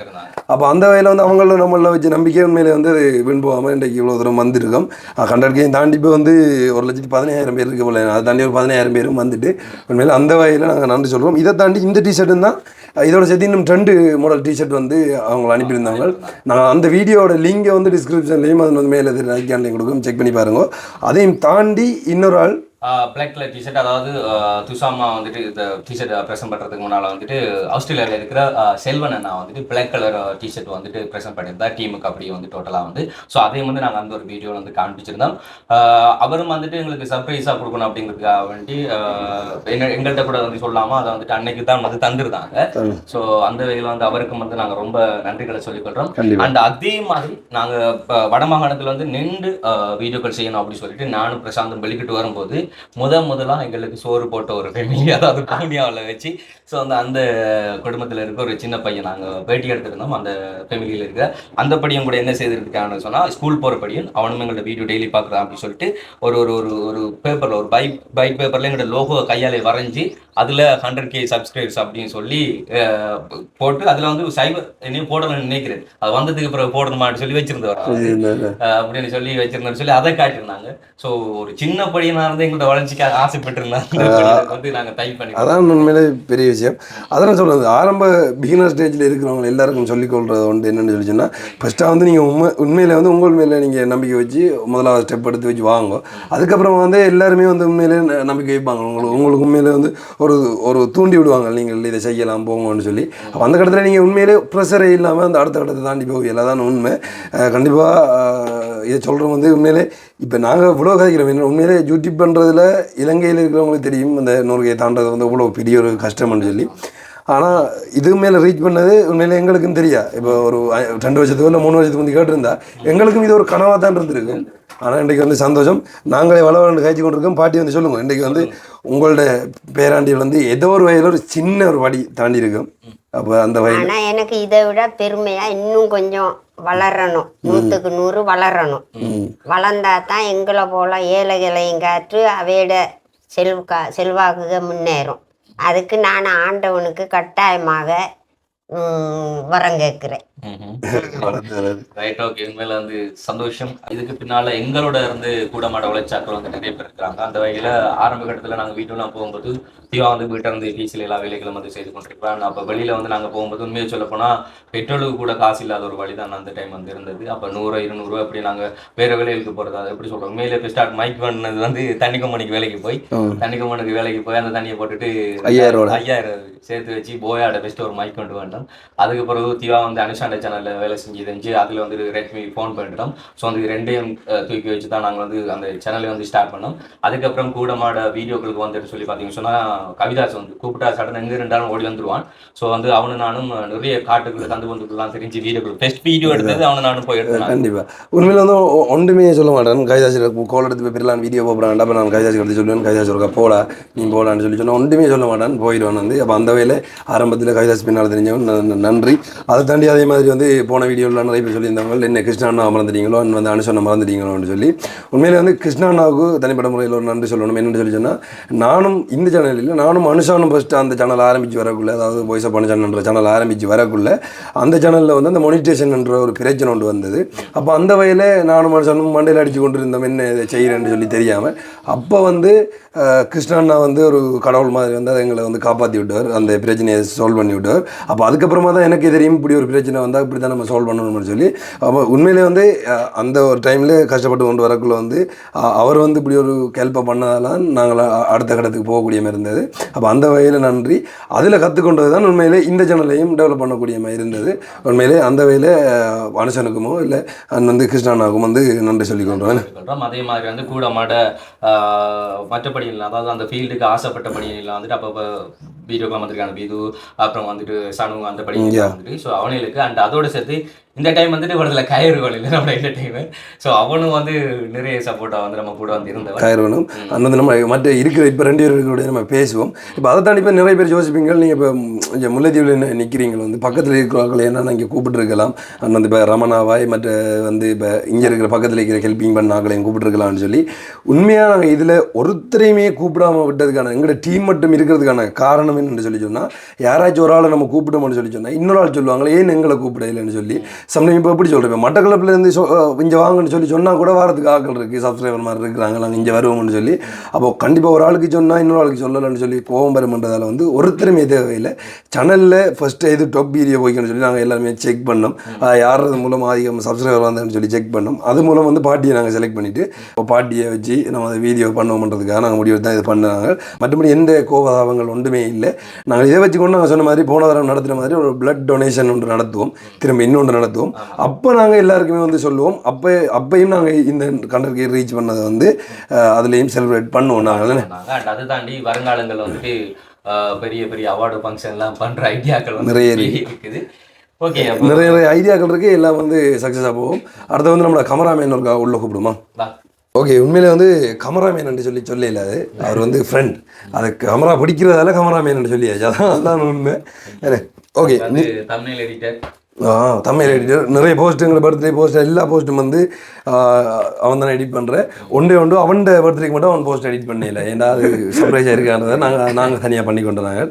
அப்போ அந்த வகையில் வந்து அவங்கள நம்மள வச்சு நம்பிக்கை உண்மையிலே வந்து அது வின் போகாமல் இன்றைக்கு இவ்வளோ தூரம் வந்துருக்கோம். 100K தாண்டி இப்போ வந்து 1,15,000 பேர் இருக்க போல, அதை தாண்டி ஒரு 15,000 பேரும் வந்துட்டு உண்மையிலே அந்த வகையில் நாங்கள் நன்றி சொல்கிறோம். இதை தாண்டி இந்த டிஷர்ட்டும் தான், இதோட சேர்த்து இன்னும் 2 மாடல் டிஷர்ட் வந்து அவங்க அனுப்பியிருந்தாங்க. நான் அந்த வீடியோட லிங்கை வந்து டிஸ்கிரிப்ஷன்லேயும் அது வந்து மேலே ஐக்கான்லையும் கொடுக்கும், செக் பண்ணி பாருங்க. அதையும் தாண்டி இன்னொரு ஆள் பிளாக் கலர் டிஷர்ட், அதாவது துஷாமா வந்துட்டு இந்த டிஷர்ட் ப்ரெசென்ட் பண்ணுறதுக்கு முன்னால் வந்துட்டு ஆஸ்திரேலியாவில் இருக்கிற செல்வன் அண்ணா வந்துட்டு பிளாக் கலர் டிஷர்ட் வந்துட்டு ப்ரெசென்ட் பண்ணியிருந்தா டீமுக்கு அப்படியே வந்து டோட்டலாக வந்து. ஸோ அதையும் வந்து நாங்கள் அந்த ஒரு வீடியோவில் வந்து காண்பிச்சிருந்தோம். அவரும் வந்துட்டு எங்களுக்கு சர்ப்ரைஸாக கொடுக்கணும் அப்படிங்கிறதுக்காக வேண்டி எங்கள்கிட்ட கூட வந்து சொல்லாமல் அதை வந்துட்டு அன்னைக்கு தான் வந்து தந்துருந்தாங்க. ஸோ அந்த வகையில் வந்து அவருக்கும் வந்து நாங்கள் ரொம்ப நன்றிகளை சொல்லிக்கொள்கிறோம். அண்ட் அதே மாதிரி நாங்கள் வடமாகாணத்தில் வந்து நின்று வீடியோக்கள் செய்யணும் அப்படின்னு சொல்லிட்டு நானும் பிரசாந்தும் வெளிக்கிட்டு வரும்போது முதலாக எங்களுக்கு சோறு போட்ட ஒரு ஃபேமிலி, அதாவது பூனியாவில் வச்சு. ஸோ அந்த குடும்பத்தில் இருக்க ஒரு சின்ன பையன் நாங்கள் பேட்டி எடுத்துருந்தோம். அந்த ஃபேமிலியில் இருக்கிற அந்த பையன் கூட என்ன செய்திருக்கான்னு சொன்னால், ஸ்கூல் போகிற பையன் அவனும் எங்களோட வீடியோ டெய்லி பார்க்குறான் அப்படின்னு சொல்லிட்டு ஒரு ஒரு ஒரு ஒரு பேப்பரில், ஒரு பைக் பேப்பரில் எங்களோட லோகோ கையாலே வரைஞ்சி அதில் 100K சப்ஸ்கிரைபர்ஸ் அப்படின்னு சொல்லி போட்டு அதில் வந்து சைபர் என்னையும் போடணும்னு நினைக்கிறேன். அது வந்ததுக்கு பிறகு போடணுமான்னு சொல்லி வச்சிருந்தவர் அப்படின்னு சொல்லி வச்சிருந்தோம்னு சொல்லி அதை காட்டியிருந்தாங்க. ஸோ ஒரு சின்ன பையனாக இருந்து எங்களோட வளர்ச்சிக்காக ஆசைப்பட்டிருந்தாங்க வந்து நாங்கள் டைப் பண்ணி. அதான் உண்மையிலே பெரிய விஷயம். அதான் சொல்கிறது, ஆரம்ப பிகினர் ஸ்டேஜில் இருக்கிறவங்க எல்லாருக்கும் சொல்லிக்கொள்றது வந்து என்னென்னு சொல்லிச்சுன்னா, ஃபஸ்ட்டாக வந்து நீங்கள் உண்மையிலே வந்து உங்கள் மேலே நீங்கள் நம்பிக்கை வச்சு முதலாவது ஸ்டெப் எடுத்து வச்சு வாங்க. அதுக்கப்புறம் வந்து எல்லாருமே வந்து உண்மையிலே நம்பிக்கை வைப்பாங்க. உங்களுக்கு உண்மையிலே வந்து ஒரு தூண்டி விடுவாங்க, நீங்கள் இதை செய்யலாம் போங்கன்னு சொல்லி. அப்போ அந்த கட்டத்தில் நீங்கள் உண்மையிலே ப்ரெஷரே இல்லாமல் அந்த அடுத்த கட்டத்தை தாண்டி போகல. அதான் உண்மை. கண்டிப்பாக இதை சொல்கிறோம் வந்து உண்மையிலே இப்போ நாங்கள் இவ்வளோ கதைக்கிறோம். என்ன உண்மையிலே யூடியூப் பண்ணுறதுல இலங்கையில் இருக்கிறவங்களுக்கு தெரியும் இந்த 100K தாண்டது வந்து இவ்வளோ பெரிய ஒரு கஷ்டம்னு சொல்லி. ஆனால் இது மேலே ரீச் பண்ணது உண்மையிலே எங்களுக்கும் தெரியா. இப்போ ஒரு 2 வருஷத்துக்கு இல்லை 3 வருஷத்துக்கு வந்து கேட்டிருந்தா எங்களுக்கும் இது ஒரு கனவாக தான் இருந்திருக்கும். ஆனால் இன்றைக்கு வந்து சந்தோஷம். நாங்களே வளவண்டு காய்ச்சி கொண்டிருக்கோம். பாட்டி வந்து சொல்லுங்கள், இன்றைக்கு வந்து உங்களோட பேராண்டியில் வந்து ஏதோ ஒரு வயதில் ஒரு சின்ன ஒரு படி தாண்டி இருக்கும். அப்போ அந்த வயது ஆனால் எனக்கு இதை விட பெருமையாக இன்னும் கொஞ்சம் வளரணும், 100க்கு 100 வளரணும். வளர்ந்தா தான் எங்களை போல ஏழைகளையும் காற்று அவையோட செல்வாக்குக முன்னேறும். அதுக்கு நான் ஆண்டவனுக்கு கட்டாயமாக வரம் கேட்குறேன். Right, okay. உண்மையில வந்து சந்தோஷம். இதுக்கு பின்னால எங்களோட இருந்து கூடமாட உழைச்சாக்கள் வந்து நிறைய பேர் இருக்கிறாங்க. அந்த வகையில ஆரம்ப கட்டத்தில் நாங்கள் வீட்டுலாம் போகும்போது தீவா வந்து வீட்டை இருந்து ஃபீஸில் எல்லா வேலைகளும் வந்து செய்து கொண்டிருப்பேன். அப்போ வெளியில வந்து நாங்கள் போகும்போது உண்மையை சொல்ல போனால் பெட்ரோலுக்கு கூட காசு இல்லாத ஒரு வழி தான் அந்த டைம் வந்து இருந்தது. அப்போ 100-200 அப்படி நாங்கள் வேற வேலைகளுக்கு போகிறது. அது எப்படி சொல்கிறோம், உண்மையில இப்போ ஸ்டார்ட் மைக் பண்ணது வந்து தண்ணி கம்பெனிக்கு வேலைக்கு போய் அந்த தண்ணியை போட்டுட்டு 5000 சேர்த்து வச்சு போயாட பெஸ்ட் ஒரு மைக் கொண்டு வேண்டாம். அதுக்கு பிறகு தீவா வந்து அனுஷாண்ட சேனலில் வேலை செஞ்சு அதில் வந்து ரெட்மி ஃபோன் பண்ணிட்டோம். ஸோ அந்த ரெண்டையும் தூக்கி வச்சு தான் நாங்கள் வந்து அந்த சேனலை வந்து ஸ்டார்ட் பண்ணோம். அதுக்கப்புறம் கூடமாட வீடியோக்களுக்கு வந்துட்டு சொல்லி பார்த்தீங்கன்னு சொன்னால் கவிதாஸ் வந்து கூப்பிட்டா சடன் எங்கே இருந்தாலும் ஓடி வந்துடுவான். ஸோ வந்து அவனு நானும் நிறைய காட்டுக்குள்ள கந்து கொண்டுலாம் தெரிஞ்சு பெஸ்ட் வீடியோ எடுத்தது அவனு நானும் போய் எடுத்தேன். கண்டிப்பாக உண்மையில் வந்து ஒன்றுமே சொல்ல மாட்டேன். கைதாசி கோல் எடுத்து போய் பிறலாம் வீடியோ போகிறான். அப்போ நான் கைதாசி எடுத்து சொல்லுவேன், கைதாசி இருக்கா போடா நீ போடான்னு சொல்லி சொன்னால் ஒன்றுமே சொல்ல மாட்டான், போயிடுவான் வந்து. அப்போ அந்த வேலை ஆரம்பத்தில் கைதாசி பின்னால் தெரிஞ்சவன் நன்றி. அதை தாண்டி அதே மாதிரி வந்து போன வீடியோவில் நிறைய பேர் சொல்லியிருந்தாங்க, என்ன கிருஷ்ணா மறந்துட்டீங்களோ வந்து அனுஷனை மறந்துட்டீங்களோன்னு சொல்லி. உண்மையிலே வந்து கிருஷ்ணாவுக்கு தனிப்பட்ட முறையில் ஒரு நன்றி சொல்லணும். என்னென்னு சொல்லி சொன்னால், நானும் இந்த சேனலில் நானும் அனுஷானும் ஃபஸ்ட்டு அந்த சேனல் ஆரம்பித்து வரக்குள்ளே, அதாவது வாய்ஸ் ஆஃப் அனுஷான்ற சேனல் ஆரம்பித்து வரக்குள்ளே அந்த சேனலில் வந்து அந்த மொனிட்டேஷன் என்ற ஒரு பிரச்சனை ஒன்று வந்தது. அப்போ அந்த வகையில் நானும் அனுஷானும் மண்டையில் அடித்து கொண்டு இருந்தோம், என்ன இதை செய்கிறேன்னு சொல்லி தெரியாமல். அப்போ வந்து கிருஷ்ணா வந்து ஒரு கடவுள் மாதிரி வந்து அதை எங்களை வந்து காப்பாற்றி விட்டார், அந்த பிரச்சனையை சால்வ் பண்ணி விட்டார். அப்போ அதுக்கு அதுக்கப்புறமா தான் எனக்கு தெரியும் இப்படி ஒரு பிரச்சனை வந்தால் இப்படி தான் நம்ம சால்வ் பண்ணணும்னு சொல்லி. அப்போ உண்மையிலே வந்து அந்த ஒரு டைமில் கஷ்டப்பட்டு கொண்டு வரக்குள்ள வந்து அவர் வந்து இப்படி ஒரு ஹெல்ப்பை பண்ணதாலாம் நாங்கள் அடுத்த கடத்துக்கு போகக்கூடிய மாதிரி இருந்தது. அப்போ அந்த வகையில் நன்றி. அதில் கற்றுக்கொண்டது தான் உண்மையிலே இந்த சேனலையும் டெவலப் பண்ணக்கூடிய மாதிரி இருந்தது. உண்மையிலே அந்த வகையில் அனுஷனுக்குமோ இல்லை வந்து கிருஷ்ணானாவுக்கும் வந்து நன்றி சொல்லிக்கொண்டோம். அதே மாதிரி வந்து கூட மாட மற்றபடி இல்லை, அதாவது அந்த ஃபீல்டுக்கு ஆசைப்பட்டபடி இல்லை வந்துட்டு அப்போ வீடியோக்கெலாம் வந்திருக்காங்க பீது, அப்புறம் வந்துட்டு சனு அந்த படி வந்துட்டு. ஸோ அவனுக்கு அண்ட் அதோட சேர்த்து இந்த டைம் வந்துட்டு ஒரு கயிறுகள் இல்லை நம்ம இந்த டைம். ஸோ அவனும் வந்து நிறைய சப்போர்ட்டாக வந்து நம்ம கூட வந்து இருந்தவன் கயிறுவனும் அந்த வந்து நம்ம மற்ற இருக்கிற இப்போ 2 பேருக்கூட நம்ம பேசுவோம். இப்போ அதை தாண்டி இப்போ நிறைய பேர் யோசிப்பீங்க, நீங்கள் இப்போ இங்கே முல்லைத்தீவில் என்ன நிற்கிறீங்க வந்து பக்கத்தில் இருக்கிறவங்களை என்ன இங்கே கூப்பிட்டுருக்கலாம், அண்ட் வந்து இப்போ ரமணாவாய் மற்ற வந்து இப்போ இங்கே இருக்கிற பக்கத்தில் இருக்கிற ஹெல்ப்பிங் பண்ணாக்களையும் கூப்பிட்டுருக்கலாம்னு சொல்லி. உண்மையாக நாங்கள் இதில் ஒருத்தரையுமே கூப்பிடாமல் விட்டதுக்கான எங்களோட டீம் மட்டும் இருக்கிறதுக்கான காரணம் என்னன்னு சொல்லி சொன்னால், யாராச்சும் ஒரு ஆளை நம்ம கூப்பிட்டோம்னு சொல்லி சொன்னால் இன்னொரு ஆள் சொல்லுவாங்களே ஏன் எங்களை கூப்பிட இல்லைன்னு சொல்லி. சம்டைம் இப்போ எப்படி சொல்கிறேன், இப்போ மட்டக்களப்புலேருந்து இங்கே வாங்கன்னு சொல்லி சொன்னால் கூட வாரத்துக்கு ஆக்கள் இருக்குது, சப்ஸ்கிரைபர் மாதிரி இருக்கிறாங்க, நாங்கள் இங்கே வருவோம்னு சொல்லி. அப்போ கண்டிப்பாக ஒரு ஆளுக்கு சொன்னால் இன்னொரு ஆளுக்கு சொல்லலைன்னு சொல்லி கோவம் பெறுமன்றதால் வந்து ஒருத்தருமே தேவையில்லை. சேனலில் ஃபஸ்ட்டு எது டாப் வீடியோ போய்க்கணும்னு சொல்லி நாங்கள் எல்லாருமே செக் பண்ணோம். யாரது மூலமாக அதிகம் சப்ஸ்கிரைபர் வந்தேன்னு சொல்லி செக் பண்ணோம். அது மூலம் வந்து பாட்டியை நாங்கள் செலக்ட் பண்ணிவிட்டு இப்போ பாட்டியை வச்சு நம்ம அதை வீடியோ பண்ணுவோம்ன்றதுக்காக நாங்கள் முடிவு தான் இது பண்ணாங்க. மற்றபடி எந்த கோபதாபங்கள் ஒன்றுமே இல்லை. நாங்கள் இதை வச்சுக்கொண்டு நாங்கள் சொன்ன மாதிரி போன வாரம் நடத்துகிற மாதிரி ஒரு பிளட் டொனேஷன் ஒன்று நடத்துவோம், திரும்ப இன்னொன்று நடத்துவோம். அப்போ நாங்கள் எல்லாருக்குமே வந்து சொல்லுவோம். அப்பையும் நாங்கள் இந்த கண்டருக்கு ரீச் பண்ணதை வந்து அதுலேயும் செலிப்ரேட் பண்ணுவோம் நாங்கள். அது தாண்டி வருங்காலங்களில் வந்துட்டு பெரிய பெரிய அவார்டு ஃபங்க்ஷன்லாம் பண்ணுற ஐடியாக்கள் நிறைய இருக்குது. ஓகே, நிறைய ஐடியாக்கள் இருக்குது, எல்லாம் வந்து சக்ஸஸாக போகும். அடுத்து வந்து நம்மளை கமராமேன் ஒரு உள்ள கூப்பிடுமா? ஓகே, உண்மையிலே வந்து கமராமேன் சொல்லல, அது அவர் வந்து ஃப்ரெண்ட், அது கமரா பிடிக்கிறதால கமராமேன் சொல்லியாச்சு, அதான் உண்மை. Okay, Tamil editor Tamil editor நிறைய போஸ்ட், எங்களை பர்த்டே போஸ்ட் எல்லா போஸ்ட்டும் வந்து அவன் தானே எடிட் பண்ணுறேன். ஒன்றே அவன் பர்த்டேக்கு மட்டும் அவன் போஸ்ட் எடிட் பண்ணல, ஏன்னா அது சர்ப்ரைஸாக இருக்கான்றதை நாங்கள் தனியாக பண்ணி கொண்டுறாங்க.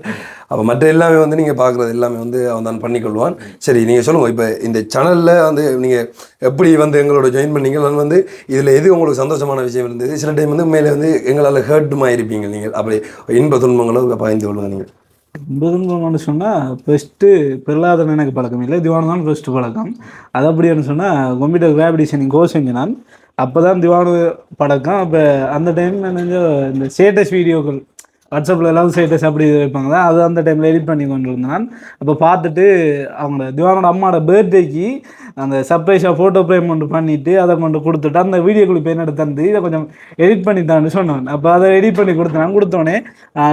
அப்போ மற்ற எல்லாமே வந்து நீங்கள் பார்க்குறது எல்லாமே வந்து அவன் தான் பண்ணிக்கொள்வான். சரி, நீங்கள் சொல்லுங்கள், இப்போ இந்த சேனலில் வந்து நீங்கள் எப்படி வந்து எங்களோட ஜாயின் பண்ணீங்க, நான் வந்து இதில் எது உங்களுக்கு சந்தோஷமான விஷயம் இருந்தது? சில டைம் வந்து மேலே வந்து எங்களால் ஹர்ட்டுமாக இருப்பீங்க, நீங்கள் அப்படி இன்ப துன்பங்களும் பகிர்ந்து கொள்ளுங்க. நீங்கள் இன்பதுன்னு சொன்னால் ஃபஸ்ட்டு பிரகலாதன் எனக்கு பழக்கம் இல்லை, திவானு தான் ஃபஸ்ட்டு பழக்கம். அது அப்படின்னு சொன்னால் கம்ப்யூட்டர் கிராவிடேஷனிங் கோர்ஸ் செஞ்சினான், அப்போ தான் திவானு பழக்கம். அப்போ அந்த டைமில் கொஞ்சம் இந்த ஸ்டேட்டஸ் வீடியோக்கள் வாட்ஸ்அப்பில் எல்லாம் ஸ்டேட்டஸ் அப்படி வைப்பாங்க தான், அது அந்த டைமில் எடிட் பண்ணி கொண்டு இருந்தான். அப்போ பார்த்துட்டு அவங்க திவானோட அம்மாவோட பர்த்டேக்கு அந்த சர்ப்ரைஸாக ஃபோட்டோ ஃப்ரேம் கொண்டு பண்ணிவிட்டு அதை கொண்டு கொடுத்துட்டு அந்த வீடியோ கிளிப் என்னோட தந்து இதை கொஞ்சம் எடிட் பண்ணி தான்னு சொன்னான். அப்போ அதை எடிட் பண்ணி கொடுத்தோன்னே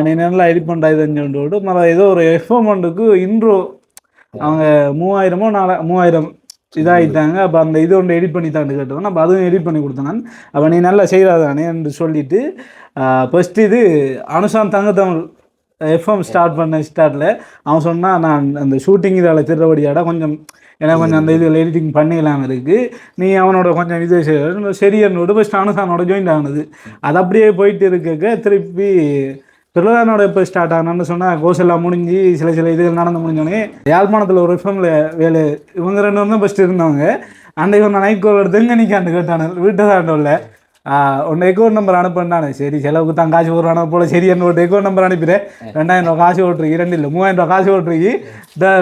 நீ நல்லா எடிட் பண்ணுறா இதுன்னு சொல்லிட்டு மற்ற ஏதோ ஒரு எஃப்எம் ஒன்றுக்கு இன்ட்ரோ அவங்க 3000 இதாகிட்டாங்க. அப்போ அந்த இது ஒன்று எடிட் பண்ணி தாண்டு கேட்டவன், அப்போ அதுவும் எடிட் பண்ணி கொடுத்தேன். அப்போ நீ நல்லா செய்கிறாதானே என்று சொல்லிவிட்டு ஃபஸ்ட்டு இது அனுஷான் தங்கத்தமிழ் எஃப்எம் ஸ்டார்ட் ஸ்டார்ட்டில் அவன் சொன்னால், நான் அந்த ஷூட்டிங் இதால் திருவடியாட கொஞ்சம் எனக்கு கொஞ்சம் அந்த இதில் எடிட்டிங் பண்ணிடலாம் இருக்குது, நீ அவனோட கொஞ்சம் இது சரியனோட ஃபஸ்ட்டு அனுஷானோட ஜாயின் ஆனது. அது அப்படியே போயிட்டு இருக்க திருப்பி பிரகலாதனோட எப்போ ஸ்டார்ட் ஆனான்னு சொன்னால் கோர்ஸ் முடிஞ்சு சில இதுகள் நடந்து முடிஞ்சோடனே யாழ்ப்பாணத்தில் ஒரு எஃப்எம்ல வேலை இவங்க 2 பேரும் தான் ஃபஸ்ட்டு இருந்தவங்க. அன்றைக்கு நான் நைட் கோல் எடுத்து எங்கே நிற்கான்னு கேட்டானு வீட்டை தாண்டோல்ல உன்னை அக்கௌண்ட் நம்பர் அனுப்பினானே. சரி, செலவுக்கு தான் காசு போடுறான போல, சரி என்னோட அக்கௌண்ட் நம்பர் அனுப்பிடுறேன், 2000 ரூபா காசு ஓட்டுருக்கு, 2 இல்லை 3000 ரூபா காசு ஓட்டுருக்கு,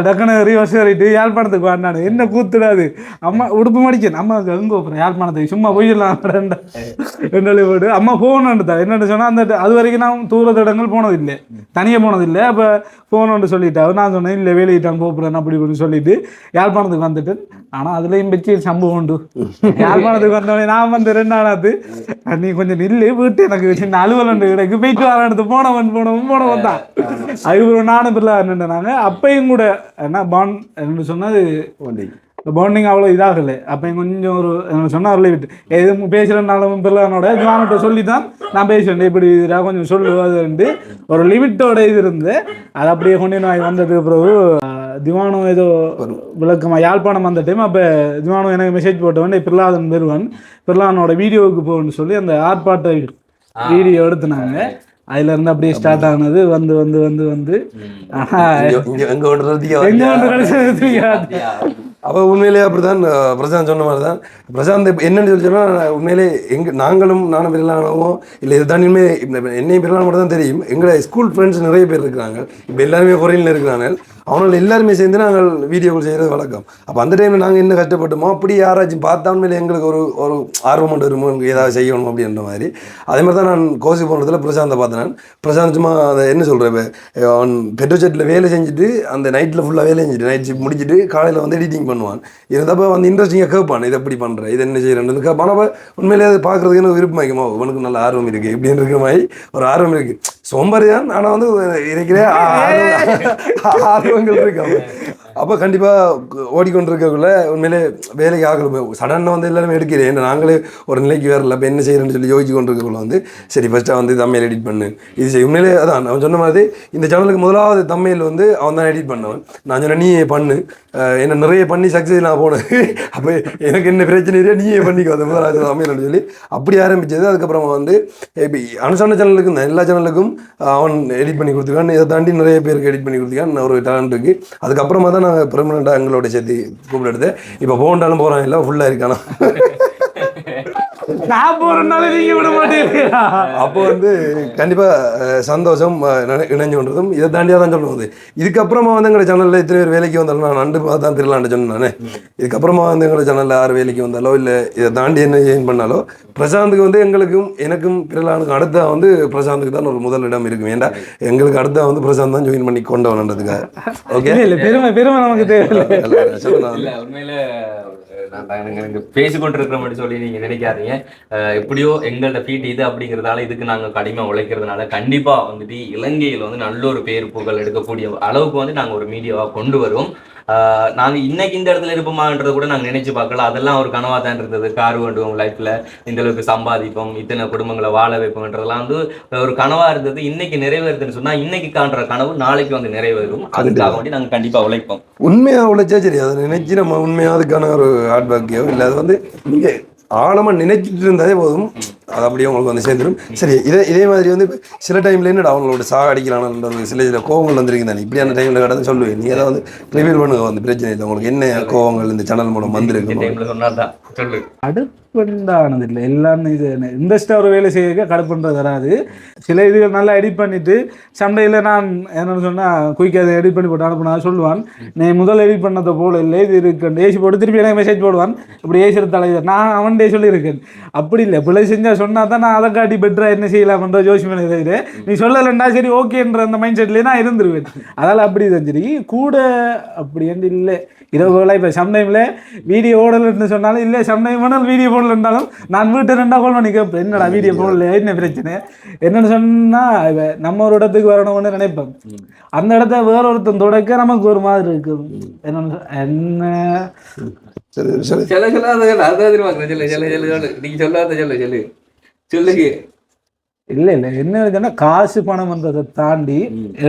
டக்குனு ரீவர்ஸ் ஏறிட்டு யாழ்ப்பாணத்துக்கு வாண்டானு. என்ன கூத்துடாது, அம்மா உடுப்பு மடிக்கணும், அம்மா எங்கே போகிறேன் யாழ்ப்பாணத்துக்கு சும்மா போயிடலாம் ரெண்டு போட்டு அம்மா ஃபோன் வந்துட்டா. என்னென்னு சொன்னால் அந்த அது வரைக்கும் நான் தூரத்து இடங்கள் போனதில்லை, தனியாக போனதில்லை. அப்போ ஃபோன் ஒன்று சொல்லிட்டா, நான் சொன்னேன் இல்லை வேலையிட்டான் கூப்பிட்றேன் அப்படி இப்படின்னு சொல்லிட்டு யாழ்ப்பாணத்துக்கு வந்துட்டேன். ஆனால் அதுலேயும் வச்சு சம்பவம் உண்டு. யாழ்ப்பாணத்துக்கு வந்தோடனே நான் வந்து 2 நாளாது, நீ கொஞ்சம் நில்லு வீட்டு எனக்கு சின்ன அலுவலன் கிடைக்கு போயிட்டு வர எடுத்து போனவன் தான். அதுக்கப்புறம் நானும் பிள்ளை நின்றுனாங்க. அப்பையும் கூட என்ன பாண்ட் என்று சொன்னது பாண்டிங் அவ்வளோ இதாகலை. அப்போ கொஞ்சம் ஒரு சொன்னார் விட்டு எது பேசுகிறனாலும் பிள்ளைனோட திவானோட சொல்லி தான் நான் பேசுவேன், இப்படி இதாக கொஞ்சம் சொல்லுவாது ஒரு லிமிட்டோட இது இருந்து அதை அப்படியே கொண்டு வந்ததுக்கு பிறகு திவானு ஏதோ விளக்கமாக யாழ்ப்பாணம் வந்த டைம். அப்போ திவானு எனக்கு மெசேஜ் போட்டவன் பிரகலாதன் பெறுவான், பிரகலாதனோட வீடியோவுக்கு போகணும்னு சொல்லி அந்த ஆர்ப்பாட்ட வீடியோ எடுத்துனாங்க. அதுல இருந்து அப்படியே ஸ்டார்ட் ஆனது வந்து வந்து வந்து வந்து அப்போ உண்மையிலேயே அப்படிதான் பிரசாந்த் சொன்ன மாதிரி தான். பிரசாந்த் என்னன்னு சொல்லி சொன்னால் உண்மையிலே நானும் பிறலானவும் இல்லை இதுதான் என்னையும் பிறலான மட்டும் தான் தெரியும். எங்களை ஸ்கூல் ஃப்ரெண்ட்ஸ் நிறைய பேர் இருக்கிறாங்க, இப்போ எல்லாருமே ஃபாரின்ல இருக்கிறாங்க. அவனால எல்லாருமே சேர்ந்து நாங்கள் வீடியோக்கள் செய்கிறது வழக்கம். அப்போ அந்த டைமில் நாங்கள் என்ன கஷ்டப்பட்டோமோ அப்படி யாராச்சும் பார்த்தாலும் எங்களுக்கு ஒரு ஒரு ஆர்வம் வருமோ ஏதாவது செய்யணும் அப்படின்ற மாதிரி. அதே மாதிரி தான் நான் கோசி போனதில் பிரசாந்தை பார்த்தேன். நான் பிரசாந்த் சும்மா அதை என்ன சொல்கிறேன், அவன் பெட்ரோசெட்டில் வேலை செஞ்சுட்டு அந்த நைட்டில் ஃபுல்லாக வேலை செஞ்சுட்டு நைட் ஷிஃப்ட் முடிச்சுட்டு காலையில் வந்து எடிட்டிங் பண்ணுவான். இருந்தப்போ வந்து இன்ட்ரெஸ்டிங்காக கேட்பான், இதை எப்படி பண்ணுறேன், இது என்ன செய்கிறேன்னு கேட்பான். அப்போ உண்மையிலே அது பார்க்குறதுக்கு எனக்கு விருப்பமாக்குமா, உனக்கு நல்ல ஆர்வம் இருக்குது இப்படின்னு இருக்கிற மாதிரி ஒரு ஆர்வம் இருக்குது. சோம்பேறி தான், ஆனால் வந்து இருக்கிற ஆர்வங்கள் இருக்கு. அப்போ கண்டிப்பாக ஓடிக்கொண்டிருக்கக்குள்ள உண்மையிலே வேலைக்கு ஆகணும். சடனாக வந்து எல்லாருமே எடுக்கிறேன், ஏன்னா நாங்களே ஒரு நிலைக்கு வரல. இப்போ என்ன செய்யறேன்னு சொல்லி யோசிச்சு கொண்டிருக்கக்குள்ள வந்து சரி ஃபஸ்ட்டாக வந்து தம்மையில் எடிட் பண்ணு இது செய்ய. உண்மையிலே அதான் அவன் சொன்ன மாதிரி இந்த சேனலுக்கு முதலாவது தம்மையில் வந்து அவன் தான் எடிட் பண்ணவன். நான் சொன்னேன் நீயே பண்ணு, என்ன நிறைய பண்ணி சக்ஸஸ் நான் போனேன். அப்போ எனக்கு என்ன பிரச்சனை இல்லையா, நீயே பண்ணிக்கோ அந்த முதலாவது தம்மையில்னு சொல்லி அப்படி ஆரம்பித்தது. அதுக்கப்புறமா வந்து இப்போ அனுசான சேனலுக்கும் எல்லா சேனலுக்கும் அவன் எடிட் பண்ணி கொடுத்துருக்கான். இதை தாண்டி நிறைய பேருக்கு எடிட் பண்ணி கொடுத்துருக்கான். ஒரு டேலண்ட் இருக்குது. அதுக்கப்புறமா தான் நாங்கள் பெர்மனெண்ட்டாக எங்களோட சேர்த்து கூப்பிட்டு இப்போ போகண்டாலும் போகிறான், எல்லாம் ஃபுல்லாக இருக்கானா. நான் போறதுனால நீங்க விட மாட்டேங்கிறீங்களா? அப்போ வந்து கண்டிப்பாக சந்தோஷம் இணைஞ்சு கொண்டதும் இதை தாண்டியாக தான் சொல்லுவது. இதுக்கப்புறமா வந்து எங்களை சேனலில் இத்தனை பேர் வேலைக்கு வந்தாலும் நான் நண்டு தான் திருலாண்டு சொன்னேன் நானே. இதுக்கப்புறமா வந்து எங்களை சேனலில் யார் வேலைக்கு வந்தாலோ இல்லை இதை தாண்டி என்ன ஜெயின் பண்ணாலோ பிரசாந்துக்கு வந்து எங்களுக்கும் எனக்கும் திருலானுக்கும் அடுத்த வந்து பிரசாந்துக்கு தான் ஒரு முதல் இடம் இருக்கும். ஏன்டா எங்களுக்கு அடுத்த வந்து பிரசாந்த் தான் ஜாயின் பண்ணி கொண்டு வரணுன்றதுக்காக. ஓகே, இல்லை பெருமை பெருமை நமக்கு இல்லை உண்மையில நான் பேசிக்கொண்டிருக்கிற மாதிரி சொல்லி நீங்க நினைக்காதீங்க. எப்படியோ எங்களோட ஃபீட் இது அப்படிங்கிறதால இதுக்கு நாங்கள் கடிமை உழைக்கிறதுனால கண்டிப்பா வந்துட்டு இலங்கையில் வந்து நல்ல ஒரு பேர் புகழ் எடுக்கக்கூடிய அளவுக்கு வந்து நாங்கள் ஒரு மீடியாவா கொண்டு வருவோம். நாங்கள் இன்னைக்கு இந்த இடத்துல இருப்போமான்றதை கூட நாங்கள் நினைச்சு பார்க்கல. அதெல்லாம் ஒரு கனவாக தான் இருந்தது. கார் வேண்டுவோம் லைஃப்ல, இந்த அளவுக்கு சம்பாதிப்போம், இத்தனை குடும்பங்களை வாழ வைப்போம்ன்றதெல்லாம் வந்து ஒரு கனவா இருந்தது. இன்னைக்கு நிறைவேறுதுன்னு சொன்னா இன்னைக்கு காண்ற கனவு நாளைக்கு வந்து நிறைவேறும். அதுக்காக வேண்டி நாங்கள் கண்டிப்பா உழைப்போம். உண்மையாக உழைச்சா சரி, அதை நினைச்சு நம்ம உண்மையாக அதுக்கான ஒரு ஹார்ட் ஒர்க்கையோ இல்லை அது வந்து நீங்கள் ஆழமாக நினைச்சிட்டு இருந்தாலே போதும், அது அப்படியே உங்களுக்கு வந்து சேர்ந்துடும். சரி, இதே மாதிரி வந்து சில டைமில் என்னடா அவங்களோட அடிக்கலான்னு சில கோவங்கள் வந்துருக்கு தானே, இப்படி அந்த டைமில் கடந்து சொல்லுவேன். நீங்கள் அதை வந்து ரிவீல் பண்ணுங்க, வந்து பிரச்சனை இல்லை. உங்களுக்கு என்ன கோவங்கள் இந்த சேனல் மூலம் வந்துருக்கு சொன்னாதான் சொல்லு. கடுப்புண்டானது இல்லை எல்லாம். இது இன்ட்ரெஸ்டாக ஒரு வேலை செய்ய கடுப்புன்றது வராது. சில இதுகள் நல்லா எடிட் பண்ணிட்டு சண்டையில் நான் என்னென்னு சொன்னால் குயிக்காக அதை எடிட் பண்ணி போட்டு அனுப்பினா சொல்லுவான், நீ முதல் எடிட் பண்ணதை போல இல்லை இது இருக்கு ஏசி போட்டு திருப்பி எனக்கு மெசேஜ் போடுவான், இப்படி ஏசி தலைவர் நான் அவன்டே சொல்லியிருக்கேன். அப்படி இல்லை, பிள்ளை செஞ்சால் சொன்னால் தான் நான் அதை காட்டி பெட்டராக என்ன செய்யலாம்ன்ற ஜோசியம் இது. நீ சொல்லலைண்டா சரி ஓகேன்ற அந்த மைண்ட் செட்லேயே நான் இருந்துருவேன். அதனால் அப்படி தான் சரி கூட அப்படி என்று இல்லை. இரவு வேலை இப்போ சம்டைமில் வீடியோ ஓடலன்னு சொன்னாலும் இல்லை, சம்டைம் வேணாலும் வீடியோ போடலன்றாலும் நான் வீட்டை 2 கால் பண்ணி கேட்பேன், என்னடா வீடியோ போடல என்ன பிரச்சனை என்னென்னு சொன்னால் நம்ம ஒரு இடத்துக்கு வரணும்னு நினைப்பேன். அந்த இடத்த வேற ஒருத்தன் தொடக்க நமக்கு ஒரு மாதிரி இருக்கும். என்ன இல்லை இல்லை என்ன இருக்குன்னா காசு பணம்ன்றதை தாண்டி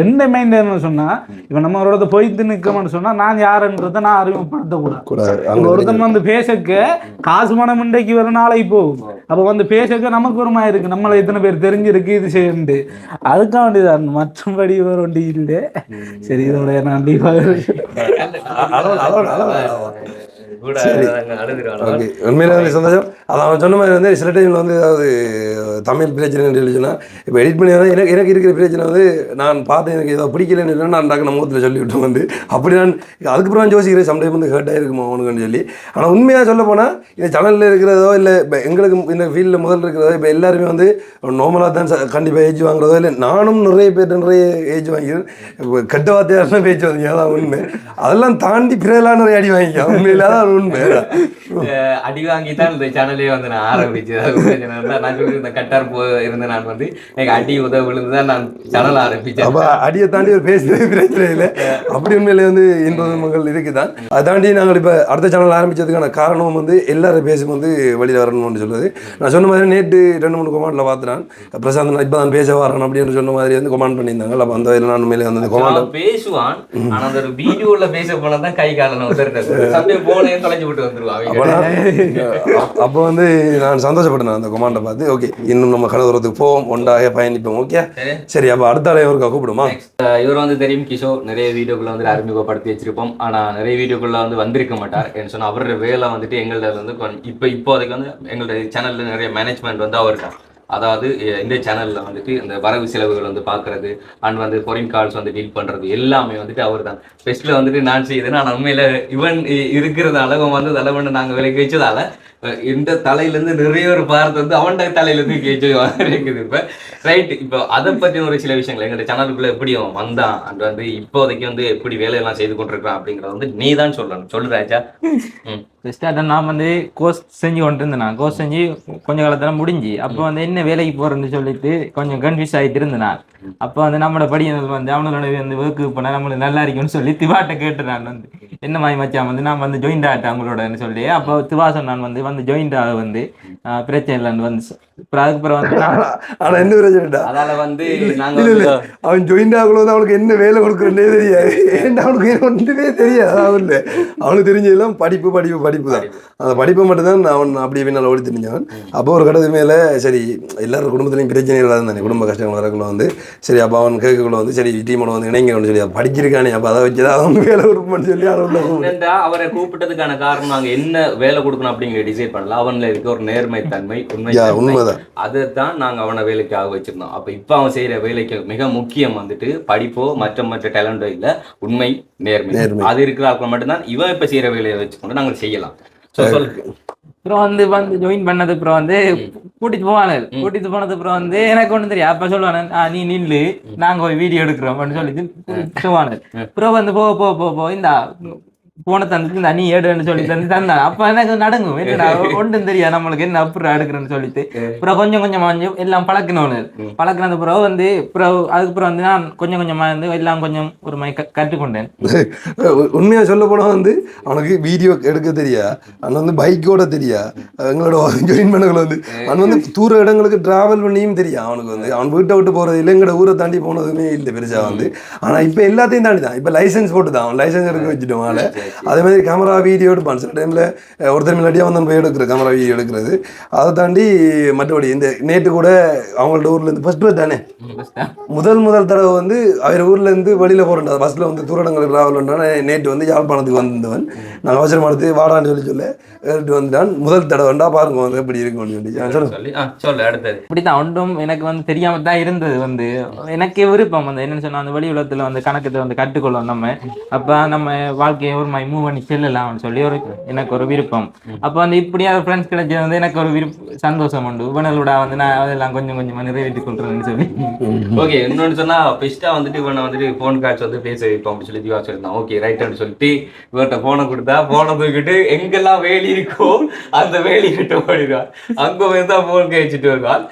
என்ன மைண்ட் என்ன சொன்னால் இப்போ நம்ம ஒரு இடத்த போயிட்டு நிற்கணும்னு சொன்னால் நான் யாருன்றதை நான் அறிமுகப்படுத்தக்கூடாது. அங்கே ஒருத்தன் வந்து பேசக்க காசு பணம் இன்றைக்கு வர நாளைக்கு போகும். அப்போ வந்து பேசக்க நமக்கு ஒரு மாதிரி இருக்குது, நம்மளை இத்தனை பேர் தெரிஞ்சிருக்கு இது செய்யுண்டு. அதுக்காக வேண்டியதான், மற்றபடி ஒரு வண்டி இல்லை. சரி, இதோட நான் உண்மையில சந்தோஷம். அது அவன் சொன்ன மாதிரி வந்து சில டைமில் வந்து ஏதாவது தமிழ் பிரச்சனை எழுதிச்சுன்னா இப்போ எடிட் பண்ணி எனக்கு இருக்கிற பிரச்சனை வந்து நான் பார்த்து எனக்கு ஏதோ பிடிக்கலன்னு நான் டாக்டர் முகத்தில் சொல்லிவிட்டு வந்து அப்படி நான் அதுக்கப்புறம் நான் யோசிக்கிறேன் சம்டைம் வந்து ஹர்ட் ஆகிருக்குமா அவனுக்குன்னு சொல்லி. ஆனால் உண்மையாக சொல்ல போனால் இந்த சேனலில் இருக்கிறதோ இல்லை இப்போ எங்களுக்கு இந்த ஃபீல்டில் முதல் இருக்கிறதோ இப்போ எல்லாருமே வந்து நார்மலாக தான் கண்டிப்பாக ஏஜ் வாங்குறதோ இல்லை. நானும் நிறைய பேர் நிறைய ஏஜ் வாங்கிக்கிறேன். இப்போ கெட்ட வார்த்தையாக பேச்சு வாங்கிங்க, அதான் உண்மை. அதெல்லாம் தாண்டி பிறலாம் நிறைய அடி வாங்கிக்க உண்மையில தான் உண்மை. அடி வாங்கி தான் இந்த சேனலே வந்து நான் ஆரம்பிச்சேன். நான் சொல்லி இந்த கட்டார் இருந்த நான் வந்து எனக்கு அடி விழுந்து தான் நான் சேனல் ஆரம்பிச்சேன். அப்போ அடியை தாண்டி ஒரு பேசுறது பிரச்சனை இல்லை. அப்படி உண்மையிலே வந்து இன்பங்கள் இருக்குதான். அதை தாண்டி நாங்கள் இப்போ அடுத்த சேனல் ஆரம்பித்ததுக்கான காரணம் வந்து எல்லாரும் பேசும் வந்து வெளியில் வரணும்னு சொல்லுது. நான் சொன்ன மாதிரி நேற்று 2-3 கொமாண்டில் பார்த்துனான் பிரசாந்த் இப்போ தான் பேச வரணும் அப்படின்னு சொன்ன மாதிரி வந்து கொமாண்ட் பண்ணியிருந்தாங்க. அப்போ அந்த வகையில் நான் உண்மையிலே வந்து கொமாண்ட் பேசுவான். ஆனால் அந்த ஒரு வீடியோவில் பேச போனால் தான் கை காலம் சண்டே போனே தொலைஞ்சு விட்டு வந்துருவாங்க. அப்போ வந்து நான் சந்தோஷப்பட்டேன் அந்த கொமாண்டை பார்த்து. ஓகே, இன்னும் நம்ம கடவுரத்துக்கு போவோம், ஒன்றாக பயணிப்போம். ஓகே சரி, அப்போ அடுத்த ஆளையவருக்கா கூப்பிடுமா? இவர் வந்து தெரியும் கிஷோர் நிறைய வீடியோக்குள்ள வந்து அறிமுகப்படுத்தி வச்சிருப்போம். ஆனால் நிறைய வீடியோக்குள்ள வந்து வந்திருக்க மாட்டார். என்ன சொன்னால் அவரோட வேலை வந்துட்டு எங்கள்ட்ட வந்து இப்போ அதுக்கு வந்து எங்களோட சேனலில் நிறைய மேனேஜ்மெண்ட் வந்து அவர் தான். அதாவது இந்த சேனலில் வந்துட்டு இந்த வரவு செலவுகள் வந்து பார்க்குறது அண்ட் வந்து ஃபாரின் கால்ஸ் வந்து டீல் பண்ணுறது எல்லாமே வந்துட்டு அவர் தான். ஃபெஸ்ட்டில் வந்துட்டு நான் செய்யுது, நான் உண்மையில் இவன் இருக்கிறதால இவன் வந்து தலைவன் நாங்கள் விலைக்கு வச்சதால இந்த தலையிலேருந்து நிறைய ஒரு பார்த்து வந்து அவன்கிட்ட தலையிலேருந்து கேச்சு இருக்குது. இப்போ ரைட், இப்போ அதை பற்றி ஒரு சில விஷயங்கள் எங்களுடைய சேனலுக்குள்ளே எப்படி அவன் வந்தான் அண்ட் வந்து இப்போதைக்கு வந்து எப்படி வேலையெல்லாம் செய்து கொண்டிருக்கான் அப்படிங்கிறத வந்து நீ தான் சொல்லணும். சொல்லுறாச்சா? ஸ்டார்ட் நான் வந்து கோர்ஸ் செஞ்சு கொண்டு இருந்தேன். கோர்ஸ் செஞ்சு கொஞ்ச காலத்தில் முடிஞ்சு அப்போ வந்து என்ன வேலைக்கு போகிறேன்னு சொல்லிட்டு கொஞ்சம் கன்ஃபியூஸ் ஆகிட்டு இருந்தேன். அப்போ வந்து நம்மளோட படிக்கிறது வந்து அவனோட வந்து ஒர்க்கு போனால் நம்மளுக்கு நல்லா இருக்குன்னு சொல்லி திவாட்ட கேட்டு நான் வந்து என்ன மாதிரி மச்சான் வந்து நான் வந்து ஜாயின்ட் ஆகிட்டேன் அவங்களோடன்னு சொல்லி. அப்போ திவா சொன்னான் வந்து ஜாயின்ட் ஆக வந்து பிரச்சனை இல்லைன்னு வந்து அதுக்கப்புறம் வந்து ஆனா என்ன பிரச்சனைடா, அதால வந்து அவன் ஜாயின் ஆகல வந்து அவனுக்கு என்ன வேலை கொடுக்குறேன்னே தெரியாது. ஏன்னா அவனுக்கு ஒன்றுமே தெரியாது. அவனுக்கு தெரிஞ்சதெல்லாம் படிப்பு படிப்பு படிப்பு தான். அந்த படிப்பை மட்டும்தான் அவன் அப்படியே பின்னால் ஓடி தெரிஞ்சவன். அப்போ ஒரு கடத்து மேலே சரி எல்லாரும் குடும்பத்துலையும் பிரச்சனைகள் தானே, குடும்ப கஷ்டங்கள் வரக்குள்ள வந்து சரி அப்போ அவன் கேட்கக்குள்ள வந்து சரி டீமோட வந்து இணைங்கன்னு சொல்லி படிச்சிருக்கானே, அப்போ அதை வச்சுதான் அவன் வேலை கொடுப்போம்னு சொல்லி அவரை கூப்பிட்டதுக்கான காரணம் நாங்கள் என்ன வேலை கொடுக்கணும் அப்படிங்கிற டிசைட் பண்ணல. அவன்ல இருக்க ஒரு நேர்மைத்தன்மை உண்மைதான், அதைத்தான் நாங்கள் அவனை வேலைக்கு ஆக வச்சிருந்தோம். அப்போ இப்போ அவன் செய்யற வேலைக்கு மிக முக்கியம் வந்துட்டு படிப்போ மற்ற டேலண்டோ இல்லை, உண்மை நேர்மை. அது இருக்கிற ஆட்கள் மட்டும்தான் இவன் இப்போ செய்யற வேலையை வச்சுக்கொண்டு நாங்கள் செய்யலாம். அப்புறம் வந்து ஜாயின் பண்ணது அப்புறம் வந்து கூட்டிட்டு போனது அப்புறம் வந்து எனக்கு ஒண்ணு தெரியும். அப்ப சொல்லுவானு நீ நில்லு நாங்க போய் வீடியோ எடுக்கிறோம் அப்படின்னு சொல்லிட்டு சொல்லுவானு. அப்புறம் வந்து போ இந்த போன தந்துட்டு இந்த அணி ஏடுன்னு சொல்லி தந்தான். அப்ப எனக்கு நடங்கும், என்னடா ஒன்றும் தெரியாது நம்மளுக்கு என்ன அப்புறம் எடுக்கிறேன்னு சொல்லிட்டு அப்புறம் கொஞ்சம் எல்லாம் பழக்கினது பிறகு வந்து அதுக்கப்புறம் வந்து நான் கொஞ்சமா வந்து எல்லாம் கொஞ்சம் ஒரு மாதிரி கற்றுக்கொண்டேன். உண்மையா சொல்ல போனா வந்து அவனுக்கு வீடியோ எடுக்க தெரியா, அவன் வந்து பைக்கோட தெரியா, எங்களோட ஜாயின் பண்ணல வந்து அவன் வந்து தூர இடங்களுக்கு டிராவல் பண்ணியும் தெரியும். அவனுக்கு வந்து அவன் வீட்டை விட்டு போறது இல்லை, எங்களோட ஊரை தாண்டி போனதுமே இல்லை பெருசா வந்து. ஆனா இப்ப எல்லாத்தையும் தாண்டி தான், இப்ப லைசன்ஸ் போட்டு தான் அவன் லைசன்ஸ் எடுக்க வச்சுட்டோம். அதே மாதிரி கேமரா வீடியோ எடுப்பான். சில டைமில் ஒருத்தர் மில்லாட்டியாக வந்து போய் எடுக்கிற கேமரா வீடியோ எடுக்கிறது. அதை தாண்டி மற்றபடி இந்த நேற்று கூட அவங்கள்ட்ட ஊர்லேருந்து ஃபர்ஸ்ட் பஸ் தானே முதல் தடவை வந்து அவர் ஊர்லேருந்து வெளியில் போகிறோம் பஸ்ஸில் வந்து தூரடங்களுக்கு ட்ராவல் பண்ணுறான். நேற்று வந்து யாழ்ப்பாணத்துக்கு வந்தவன் நாங்கள் அவசரமானது வாடான்னு சொல்லி எடுத்து வந்துட்டான். முதல் தடவைண்டா பாருங்க வந்து எப்படி இருக்குன்னு சொல்லி அடுத்தது இப்படித்தான் ஒன்றும் எனக்கு வந்து தெரியாம தான் இருந்தது. வந்து எனக்கே விருப்பம் வந்து என்னன்னு சொன்னா அந்த வெளி உலகத்தில் வந்து கணக்கத்தை வந்து கற்றுக்கொள்ளும் நம்ம. அப்போ நம்ம வாழ்க்கையை ஒரு மாதிரி மூவ் பண்ணி செல்லலாம்னு சொல்லி எனக்கு ஒரு விருப்பம். அப்போ வந்து இப்படியா ஃப்ரெண்ட்ஸ் கிடைச்சது வந்து எனக்கு ஒரு சந்தோஷம் உண்டு. இவனோட வந்து நான் அதெல்லாம் கொஞ்சமா நிறைவேற்றிக் கொள்றேன்னு சொல்லி. ஓகே, இன்னொன்று சொன்னா பெஸ்டா வந்துட்டு இவனை வந்துட்டு போன் காட்சி வந்து பேச வைப்போம் அப்படின்னு சொல்லி திவா சொல்லியிருந்தான். ஓகே ரைட்னு சொல்லிட்டு இவர்கிட்ட போனை கொடுத்தா போனை தூக்கிட்டு எங்கெல்லாம் வேலி இருக்கோ அந்த வேலி கிட்ட ஓடிடுவான். அங்க போய் தான் போன் கழிச்சிட்டு வருவான்.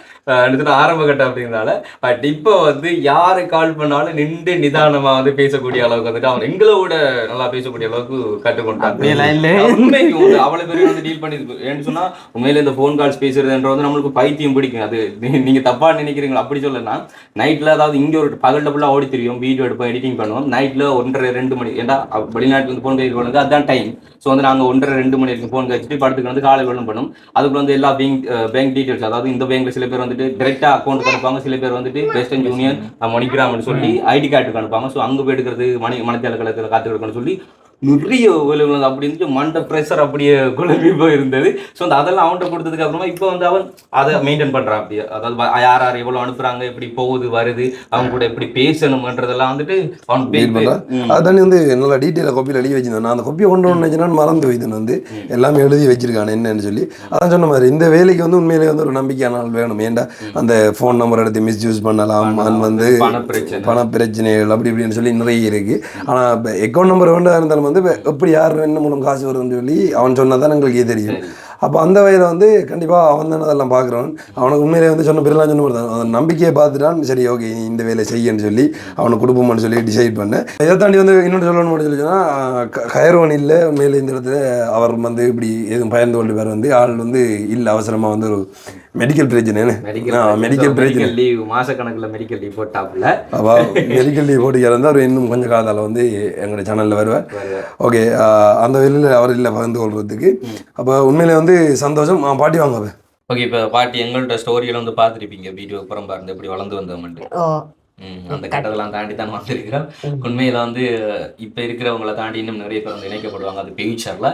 ஆரம்ப கட்டம் அப்படிங்கிறதால. பட் இப்போ வந்து யாரு கால் பண்ணாலும் நின்று நிதானமா வந்து பேசக்கூடிய அளவுக்கு வந்துட்டு அவன் எங்களோட நல்லா பேசக்கூடிய அளவுக்கு கற்றுக்கொண்டான். அவ்வளவு பேரும் வந்து டீல் பண்ணிருக்கு. ஏன்னு சொன்னா உண்மையில இந்த போன் கால்ஸ் பேசுறதுன்ற வந்து நம்மளுக்கு பைத்தியம் பிடிக்கும். அது நீங்க தப்பா நினைக்கிறீங்களா அப்படி சொல்லனா, நைட்ல அதாவது இங்க ஒரு பகல்ல ஃபுல்லா ஓடி தெரியும், வீடியோ எடுப்போம், எடிட்டிங் பண்ணுவோம். நைட்ல 1:30-2 மணி, ஏன்னா வெளிநாட்டுல வந்து போன் பேசி போனது அதுதான் டைம். ஸோ வந்து நாங்கள் 1:30-2 மணி வரைக்கும் ஃபோன் கழிச்சிட்டு படத்துக்கு வந்து காலை வெள்ளம் பண்ணும். அதுக்கு வந்து எல்லா பேங்க் டீட்டெயில்ஸ், அதாவது இந்த பேங்க்ல சில பேர் வந்துட்டு டைரக்டா அக்கௌண்ட் அனுப்பாங்க, சில பேர் வந்துட்டு வெஸ்டர்ன் யூனியன் மணிகிராம்னு சொல்லி ஐடி கார்டுக்கு அனுப்பாங்க. ஸோ அங்கே போய் எடுக்கிறது மணித்தாள கலத்தில் காத்து எடுக்கணும்னு சொல்லி நிறைய விளைவுகள் அப்படி இருந்துச்சு. மண்ட ப்ரெஷர் அப்படியே குழம்பி போயிருந்தது. ஸோ அந்த அதெல்லாம் அவன்கிட்ட கொடுத்ததுக்கு அப்புறமா இப்போ வந்து அவன் அதை மெயின்டைன் பண்ணுறான். அப்படியே அதாவது யார் எவ்வளோ அனுப்புறாங்க, எப்படி போகுது வருது, அவங்க கூட எப்படி பேசணும்ன்றதெல்லாம் வந்துட்டு அவன் அதானே வந்து நல்லா டீட்டெயிலாக காப்பியில் எழுதி வச்சிருந்தேன். நான் அந்த காப்பியை கொண்டு நினைச்சேன்னா மறந்து வைத்தேன். வந்து எல்லாமே எழுதி வச்சிருக்கானே என்னன்னு சொல்லி. அதான் சொன்ன மாதிரி இந்த வேலைக்கு வந்து உண்மையிலே வந்து ஒரு நம்பிக்கையான ஆள் வேணும். ஏன்டா அந்த ஃபோன் நம்பர் எடுத்து மிஸ்யூஸ் பண்ணலாம், வந்து பண பிரச்சனைகள் அப்படி இப்படின்னு சொல்லி நிறைய இருக்கு. ஆனால் இப்போ அக்கௌண்ட் நம்பர் வேண்டாம் இருந்தாலும் வந்து எப்படி யார் என்ன மூலம் காசு வருதுன்னு சொல்லி அவன் சொன்னதான் எங்களுக்கு தெரியும். அப்போ அந்த வகையில் வந்து கண்டிப்பாக அவன் தானே அதெல்லாம் பார்க்குறவன். அவனுக்கு உண்மையிலே வந்து சொன்ன பிறலாம் சொன்ன மாதிரி தான் அவன் நம்பிக்கையை பார்த்துட்டான். சரி ஓகே இந்த வேலை செய்யன்னு சொல்லி அவனுக்கு கொடுப்போம்னு சொல்லி டிசைட் பண்ணேன். இதை தாண்டி வந்து இன்னொன்று சொல்லணும்னு சொல்லி சொன்னால் கயர்வன் இல்லை உண்மையிலே இந்த இடத்துல அவர் வந்து இப்படி எதுவும் பயந்து கொண்டு பேர் வந்து ஆள் வந்து இல்லை அவசரமாக வந்து ஒரு மெடிக்கல் பிரச்சனை மெடிக்கல் பிரச்சனை லீவ் மாசக்கணக்கில் மெடிக்கல் லீவ் போட்டாப்புல. அப்போ மெடிக்கல் லீவ் போட்டு இருந்தால் அவர் இன்னும் கொஞ்சம் காலத்தால் வந்து எங்களுடைய சேனலில் வருவார். ஓகே, அந்த வெளியில் அவர் இல்லை பகிர்ந்து கொள்றதுக்கு. அப்போ உண்மையிலே வந்து சந்தோஷம். பாட்டி வாங்க. ஓகே, இப்போ பாட்டி எங்கள்கிட்ட ஸ்டோரியில் வந்து பார்த்துருப்பீங்க, வீடியோ அப்புறம் பாருங்க எப்படி வளர்ந்து வந்தோம்ட்டு. ஓ அந்த கட்டத்தெல்லாம் தாண்டி தான் வந்திருக்கிறோம். உண்மையில வந்து இப்போ இருக்கிறவங்களை தாண்டி இன்னும் நிறைய பேர் வந்து இணைக்கப்படுவாங்க அது ஃபியூச்சரில்.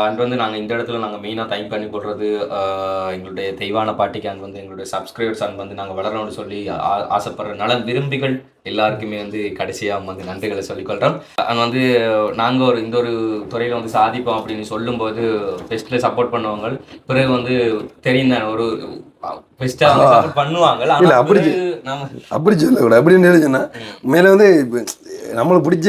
அண்ட் வந்து நாங்கள் இந்த இடத்துல நாங்கள் மெயினாக டைப் பண்ணி போடுறது எங்களுடைய தெய்வான பாட்டிக்கு அண்ட் வந்து எங்களுடைய சப்ஸ்கிரைபர்ஸ் அண்ட் வந்து நாங்கள் வளரணும்னு சொல்லி ஆசைப்படுற நலன் விரும்பிகள் எல்லாருக்குமே வந்து கடைசியாக வந்து நன்றிகளை சொல்லிக்கொள்கிறோம். அண்ட் வந்து நாங்கள் இந்த ஒரு துறையில் வந்து சாதிப்போம் அப்படின்னு சொல்லும்போது பெஸ்ட்டில் சப்போர்ட் பண்ணுவாங்க. பிறகு வந்து தெரியும் தானே ஒரு பெஸ்ட்டாக வந்து சப்போர்ட் பண்ணுவாங்க. இல்லை அப்படி அப்படி சொல்லக்கூடாது. அப்படின்னு சொன்னா மேலே வந்து நம்மளுக்கு பிடிச்ச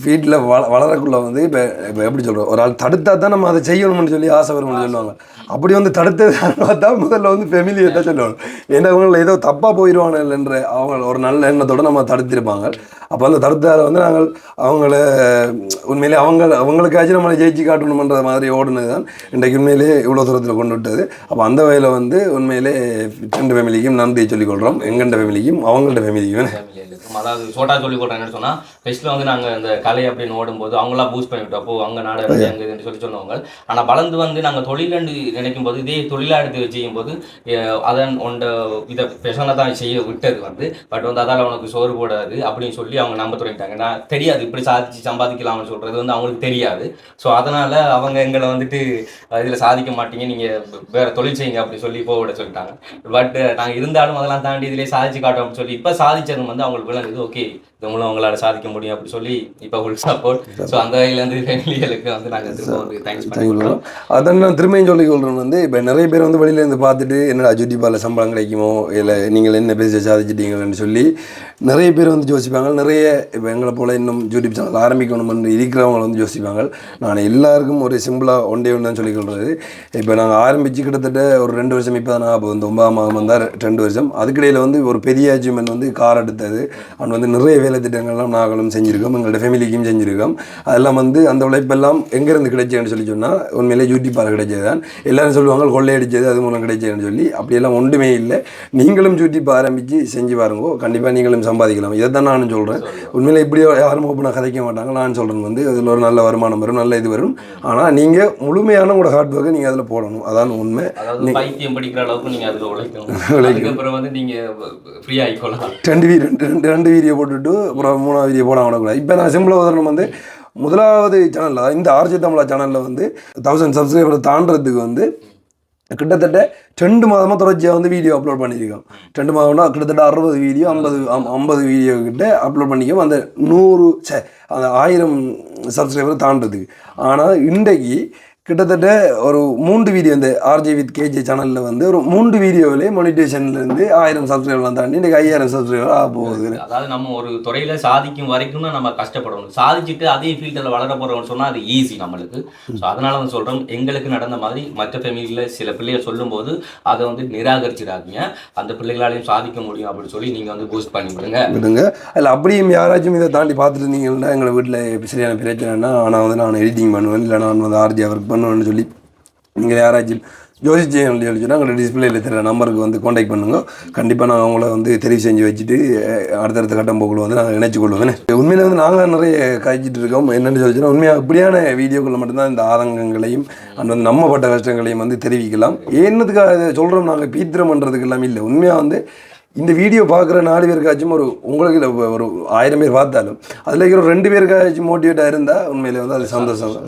வீட்டில் வளரக்குள்ள வந்து இப்போ எப்படி சொல்கிறோம், ஒரு ஆள் தடுத்தா தான் நம்ம அதை செய்யணும்னு சொல்லி ஆசை வரும்னு சொல்லுவாங்க. அப்படி வந்து தடுத்தது பார்த்தா முதல்ல வந்து ஃபெமிலியை தான் சொல்லுவாங்க. ஏன்னா அவங்கள ஏதோ தப்பாக போயிடுவாங்கன்ற அவங்க ஒரு நல்ல எண்ணத்தோடு நம்ம தடுத்திருப்பாங்க. அப்போ அந்த தடுத்தால் வந்து நாங்கள் அவங்கள உண்மையிலே அவங்களுக்காச்சும் நம்மளை ஜெயிச்சு காட்டணுமன்ற மாதிரி ஓடுனது தான் இன்றைக்கு உண்மையிலேயே இவ்வளோ தூரத்தில் கொண்டு விட்டது. அப்போ அந்த வகையில் வந்து உண்மையிலே 2 ஃபேமிலிக்கும் நன்றி சொல்லிக்கொள்கிறோம். எங்கள்ட ஃபேமிலிக்கும் அவங்கள்ட்ட ஃபேமிலிக்கும். அதாவது சோட்டா சொல்லி கொடுறேன்னு சொன்னால் ஃபெஸ்ட்டில் வந்து நாங்கள் இந்த கலை அப்படின்னு ஓடும்போது அவங்களாம் பூஸ்ட் பண்ணிவிட்டோம். அப்போ அங்கே நாடு அங்கே சொல்லி சொன்னவங்க. ஆனால் வளர்ந்து வந்து நாங்கள் தொழிலண்டு நினைக்கும் போது இதே தொழிலாக எடுத்து செய்யும் போது அதன் ஒன்ற இதை பெசனை தான் செய்ய விட்டது வந்து. பட் வந்து அதால் அவனுக்கு சோறு போடாது அப்படின்னு சொல்லி அவங்க நம்ப தொடங்கிட்டாங்க. நான் தெரியாது இப்படி சாதிச்சு சம்பாதிக்கலாம்னு சொல்கிறது வந்து அவங்களுக்கு தெரியாது. ஸோ அதனால் அவங்க எங்களை வந்துட்டு இதில் சாதிக்க மாட்டீங்க, நீங்கள் வேறு தொழில் செய்யுங்க அப்படி சொல்லி போக சொல்லிட்டாங்க. பட் நாங்கள் இருந்தாலும் அதெல்லாம் தாண்டி இதிலே சாதிச்சு காட்டோம் அப்படின்னு சொல்லி இப்போ சாதிச்சது வந்து அவங்களுக்கு விளங்குது. ஓகே இது மூலம் அவங்களால சாதிக்க முடியும் அப்படி சொல்லி இப்போ ஃபுல் சப்போர்ட். ஸோ அந்த வகையிலேருந்து ஃபேமிலிகளுக்கு வந்து நாங்கள் திரும்ப வந்து தேங்க்ஸ் பண்ணிக்கிறோம். அதான் நான் திரும்பியும் சொல்லி கொள்கிறேன் வந்து இப்போ நிறைய பேர் வந்து வெளியிலேருந்து பார்த்துட்டு என்னடா ஜூட்டிபாலில் சம்பளம் கிடைக்குமோ இல்லை நீங்கள் என்ன பேசி சாதிச்சிட்டீங்கன்னு சொல்லி நிறைய பேர் வந்து யோசிப்பாங்க. நிறைய இப்போ எங்களை போல் இன்னும் யூடியூப் சேனல் ஆரம்பிக்கணும்னு இருக்கிறவங்க வந்து யோசிப்பாங்க. நான் எல்லாருக்கும் ஒரு சிம்பிளாக ஒன்றே ஒன்று தான் சொல்லிக்கொள்கிறது. இப்போ நாங்கள் ஆரம்பித்து கிட்டத்தட்ட ஒரு 2 வருஷம் இப்போ தான் அப்போ வந்து 9ஆம் மாதம் வந்தால் 2 வருஷம். அதுக்கிடையில் வந்து ஒரு பெரிய அச்சீவ்மெண்ட் வந்து கார் எடுத்தது. அவன் வந்து நிறைய வேலை திட்டங்கள்லாம் நாங்களும் செஞ்சுருக்கோம், எங்களோட ஃபேமிலிக்கும் செஞ்சுருக்கோம். அதெல்லாம் வந்து அந்த உழைப்பெல்லாம் எங்கேருந்து கிடைச்சேன்னு சொல்லி சொன்னால் உண்மையிலே யூடியூப்பால் கிடைச்சது தான். எல்லோரும் சொல்லுவாங்க கொள்ளையடிச்சது அது மூலம் கிடைச்சதுன்னு சொல்லி. அப்படியெல்லாம் ஒன்றுமே இல்லை. நீங்களும் யூடியூப் ஆரம்பித்து செஞ்சு பாருங்கோ, கண்டிப்பாக நீங்களும் சம்பாதிக்கலாம். இதை தான் நான் சொல்கிறேன். உண்மையிலே இப்படியோ யாரும் ஓப்பனாக கதைக்க மாட்டாங்க. நான் சொல்கிறேன் வந்து அதில் ஒரு நல்ல வருமானம் வரும், நல்ல இது வரும். ஆனால் நீங்கள் முழுமையான உங்களோட ஹார்ட் ஒர்க்கை நீங்கள் அதில் போடணும். அதான் உண்மை. பைத்தியம் படிக்கிற அளவுக்கு நீங்கள் அதில் உழைக்கணும். அதுக்கப்புறம் வந்து நீங்கள் ஃப்ரீ ஆகிக்கொள்ளலாம். 2 வீடியோ போட்டுட்டு அப்புறம் 3ஆவது வீடியோ போட விடக்கூடாது. இப்போ நான் சிம்பிளாக உதாரணம் வந்து முதலாவது சேனலில் இந்த ஆர்ஜி தமிழா சேனலில் வந்து 1000 சப்ஸ்கிரைபரை தாண்டறதுக்கு வந்து கிட்டத்தட்ட 2 மாதமாக தொடர்ச்சியாக வந்து வீடியோ அப்லோட் பண்ணியிருக்கோம். 2 மாதம்னா கிட்டத்தட்ட 60 வீடியோ 50 வீடியோ கிட்ட அப்லோட் பண்ணிக்கோம். அந்த 1000 சப்ஸ்கிரைபர் தாண்டதுக்கு. ஆனால் இன்றைக்கு கிட்டத்தட்ட ஒரு 3 வீடியோ இந்த ஆர்ஜே வித் கேஜே சேனலில் வந்து ஒரு 3 வீடியோவிலே மானிட்டைசேஷன்லேருந்து 1000 சப்ஸ்கிரைபர்லாம் தாண்டி இன்றைக்கு 5000 சப்ஸ்கிரைபர் ஆக போகுது. அதாவது நம்ம ஒரு துறையில் சாதிக்கும் வரைக்கும் தான் நம்ம கஷ்டப்படணும். சாதிச்சுட்டு அதே ஃபீல்டில் வளர போகிறோம்னு சொன்னால் அது ஈஸி நம்மளுக்கு. ஸோ அதனால வந்து சொல்கிறோம், எங்களுக்கு நடந்த மாதிரி மற்ற ஃபேமிலியில் சில பிள்ளைகள் சொல்லும்போது அதை வந்து நிராகரிச்சிடாதீங்க. அந்த பிள்ளைகளாலையும் சாதிக்க முடியும் அப்படின்னு சொல்லி நீங்கள் வந்து பூஸ்ட் பண்ணி விடுங்க. அதில் அப்படியும் யாராச்சும் இதை தாண்டி பார்த்துட்டு இருந்தீங்கன்னா எங்களை வீட்டில் சரியான பிரச்சனைனா ஆனால் வந்து நான் எடிட்டிங் பண்ணுவேன், இல்லை நான் வந்து ஆர்ஜி ஒர்க் பண்ணுவேன்னு சொல்லி நீங்கள் யாராச்சும் யோசிச்சு எழுதிச்சுன்னா எங்களோட டிஸ்பிளேயில் இருக்கிற நம்பருக்கு வந்து காண்டாக்ட் பண்ணுங்க. கண்டிப்பாக நான் அவங்கள வந்து தெரிவு செஞ்சு வச்சுட்டு அடுத்தடுத்த கட்டம் போக்குள்ள வந்து நாங்கள் இணைச்சி கொள்வேன். உண்மையில வந்து நாங்கள் நிறைய காய்ச்சிட்டு இருக்கோம். என்னென்னு சொல்லிச்சுன்னா உண்மையாக இப்படியான வீடியோக்களில் மட்டும்தான் இந்த ஆதங்கங்களையும் வந்து நம்ம பட்ட கஷ்டங்களையும் வந்து தெரிவிக்கலாம். என்னதுக்காக இதை சொல்கிறோம், நாங்கள் பீத்திரம் பண்ணுறதுக்கு எல்லாம் இல்லை. உண்மையாக வந்து இந்த வீடியோ பார்க்குற 4 பேருக்காச்சும் உங்களுக்கு ஒரு 1000 பேர் பார்த்தாலும் அதில் இருக்கிற 2 பேருக்காச்சும் மோட்டிவேட்டாக இருந்தால் உண்மையிலே வந்து அது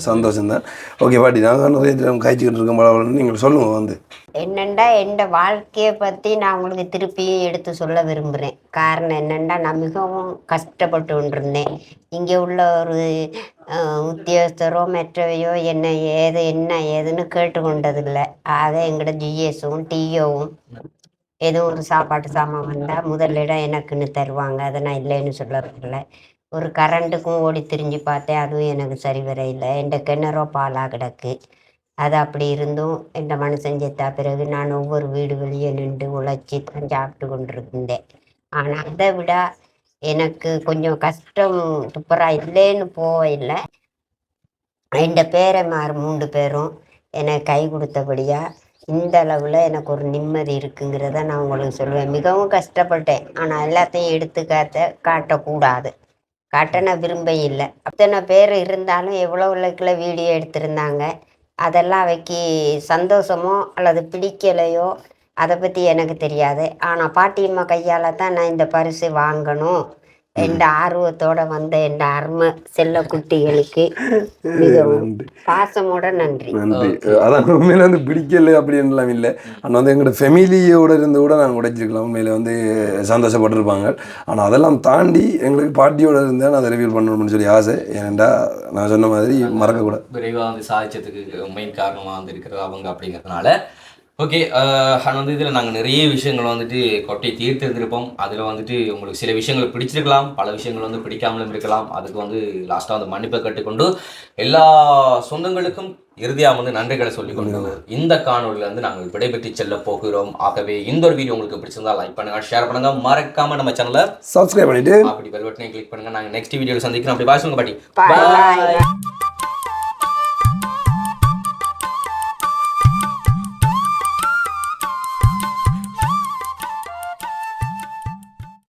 சந்தோஷம் தான். ஓகே பாட்டி, நாங்கள் நிறைய காய்ச்சிக்கிட்டு இருக்கோம். நீங்கள் சொல்லுவோம் வந்து என்னென்னா என் வாழ்க்கையை பற்றி நான் உங்களுக்கு திருப்பியும் எடுத்து சொல்ல விரும்புகிறேன். காரணம் என்னென்னா நான் மிகவும் கஷ்டப்பட்டு கொண்டிருந்தேன். இங்கே உள்ள ஒரு உத்தியோகஸ்தரோ மற்றவையோ என்ன ஏதுன்னு கேட்டுக்கொண்டதில்லை. ஆக எங்களோட ஜிஎஸும் டிஓவும் ஏதோ ஒரு சாப்பாட்டு சாமான் வந்தால் முதலிடம் எனக்குன்னு தருவாங்க. அதை நான் இல்லைன்னு சொல்லறதில்ல. ஒரு கரண்ட்டுக்கும் ஓடி திரிஞ்சு பார்த்தேன், அதுவும் எனக்கு சரி வரையில்லை. என் கிணறோ பாலாக கிடக்கு. அது அப்படி இருந்தும் என் மனுஷன் செத்தா பிறகு நான் ஒவ்வொரு வீடு வெளியே நின்று உழைச்சி தான் சாப்பிட்டு கொண்டிருந்தேன். ஆனால் அதை விட எனக்கு கொஞ்சம் கஷ்டம் துப்புராக இல்லைன்னு போகவில்லை. என் பேரன்மார் 3 பேரும் எனக்கு கை கொடுத்தபடியாக இந்த அளவில் எனக்கு ஒரு நிம்மதி இருக்குங்கிறத நான் உங்களுக்கு சொல்லுவேன். மிகவும் கஷ்டப்பட்டேன், ஆனால் எல்லாத்தையும் எடுத்து காட்டக்கூடாது. காட்ட நான் விரும்ப இல்லை. அத்தனை பேர் இருந்தாலும் எவ்வளோ உள்ளக்குள்ள வீடியோ எடுத்திருந்தாங்க. அதெல்லாம் அவைக்கு சந்தோஷமோ அல்லது பிடிக்கலையோ அதை பற்றி எனக்கு தெரியாது. ஆனால் பாட்டியம்மா கையால் தான் நான் இந்த பரிசு வாங்கணும் என்ற ஆர்வத்தோட வந்த என் அருமை செல்ல குட்டிகளுக்கு மிகவும் பாசமோட நன்றி. நன்றி. அதான் உண்மையில வந்து பிடிக்கல அப்படின்லாம் இல்லை. ஆனால் வந்து எங்களோட ஃபெமிலியோட இருந்து கூட நாங்கள் உடைச்சிருக்கலாம். உண்மையில வந்து சந்தோஷப்பட்டிருப்பாங்க. ஆனால் அதெல்லாம் தாண்டி எங்களுக்கு பாட்டியோட இருந்தால் நான் அதை ரிவீல் பண்ணணும்னு சொல்லி ஆசை. ஏனெண்டா நான் சொன்ன மாதிரி மறக்கக்கூடாது. விரைவாக வந்து சாதிச்சதுக்கு மெயின் காரணமாக வந்து இருக்கிறது அவங்க அப்படிங்கிறதுனால. ஓகே, ஆனால் வந்து இதில் நாங்கள் நிறைய விஷயங்கள் வந்துட்டு கொட்டை தீர்த்திருந்திருப்போம். அதில் வந்துட்டு உங்களுக்கு சில விஷயங்கள் பிடிச்சிருக்கலாம், பல விஷயங்கள் வந்து பிடிக்காமலும் இருக்கலாம். அதுக்கு வந்து லாஸ்ட்டாக வந்து மன்னிப்பை கட்டுக்கொண்டு எல்லா சொந்தங்களுக்கும் இறுதியாக வந்து நன்றிகளை சொல்லிக்கொண்டு இந்த காணொலியில் வந்து நாங்கள் விடைபெற்று செல்ல போகிறோம். ஆகவே இந்த ஒரு வீடியோ உங்களுக்கு பிடிச்சிருந்தா லைக் பண்ணுங்க, ஷேர் பண்ணுங்க, மறக்காம நம்ம சேனலை சப்ஸ்கிரைப் பண்ணிட்டு அப்படி பெல் பட்டனை கிளிக் பண்ணுங்க. நாங்கள் நெக்ஸ்ட் வீடியோவில் சந்திக்கிறோம். அப்படி பாய் சொல்லுங்க பாட்டி. பாய்.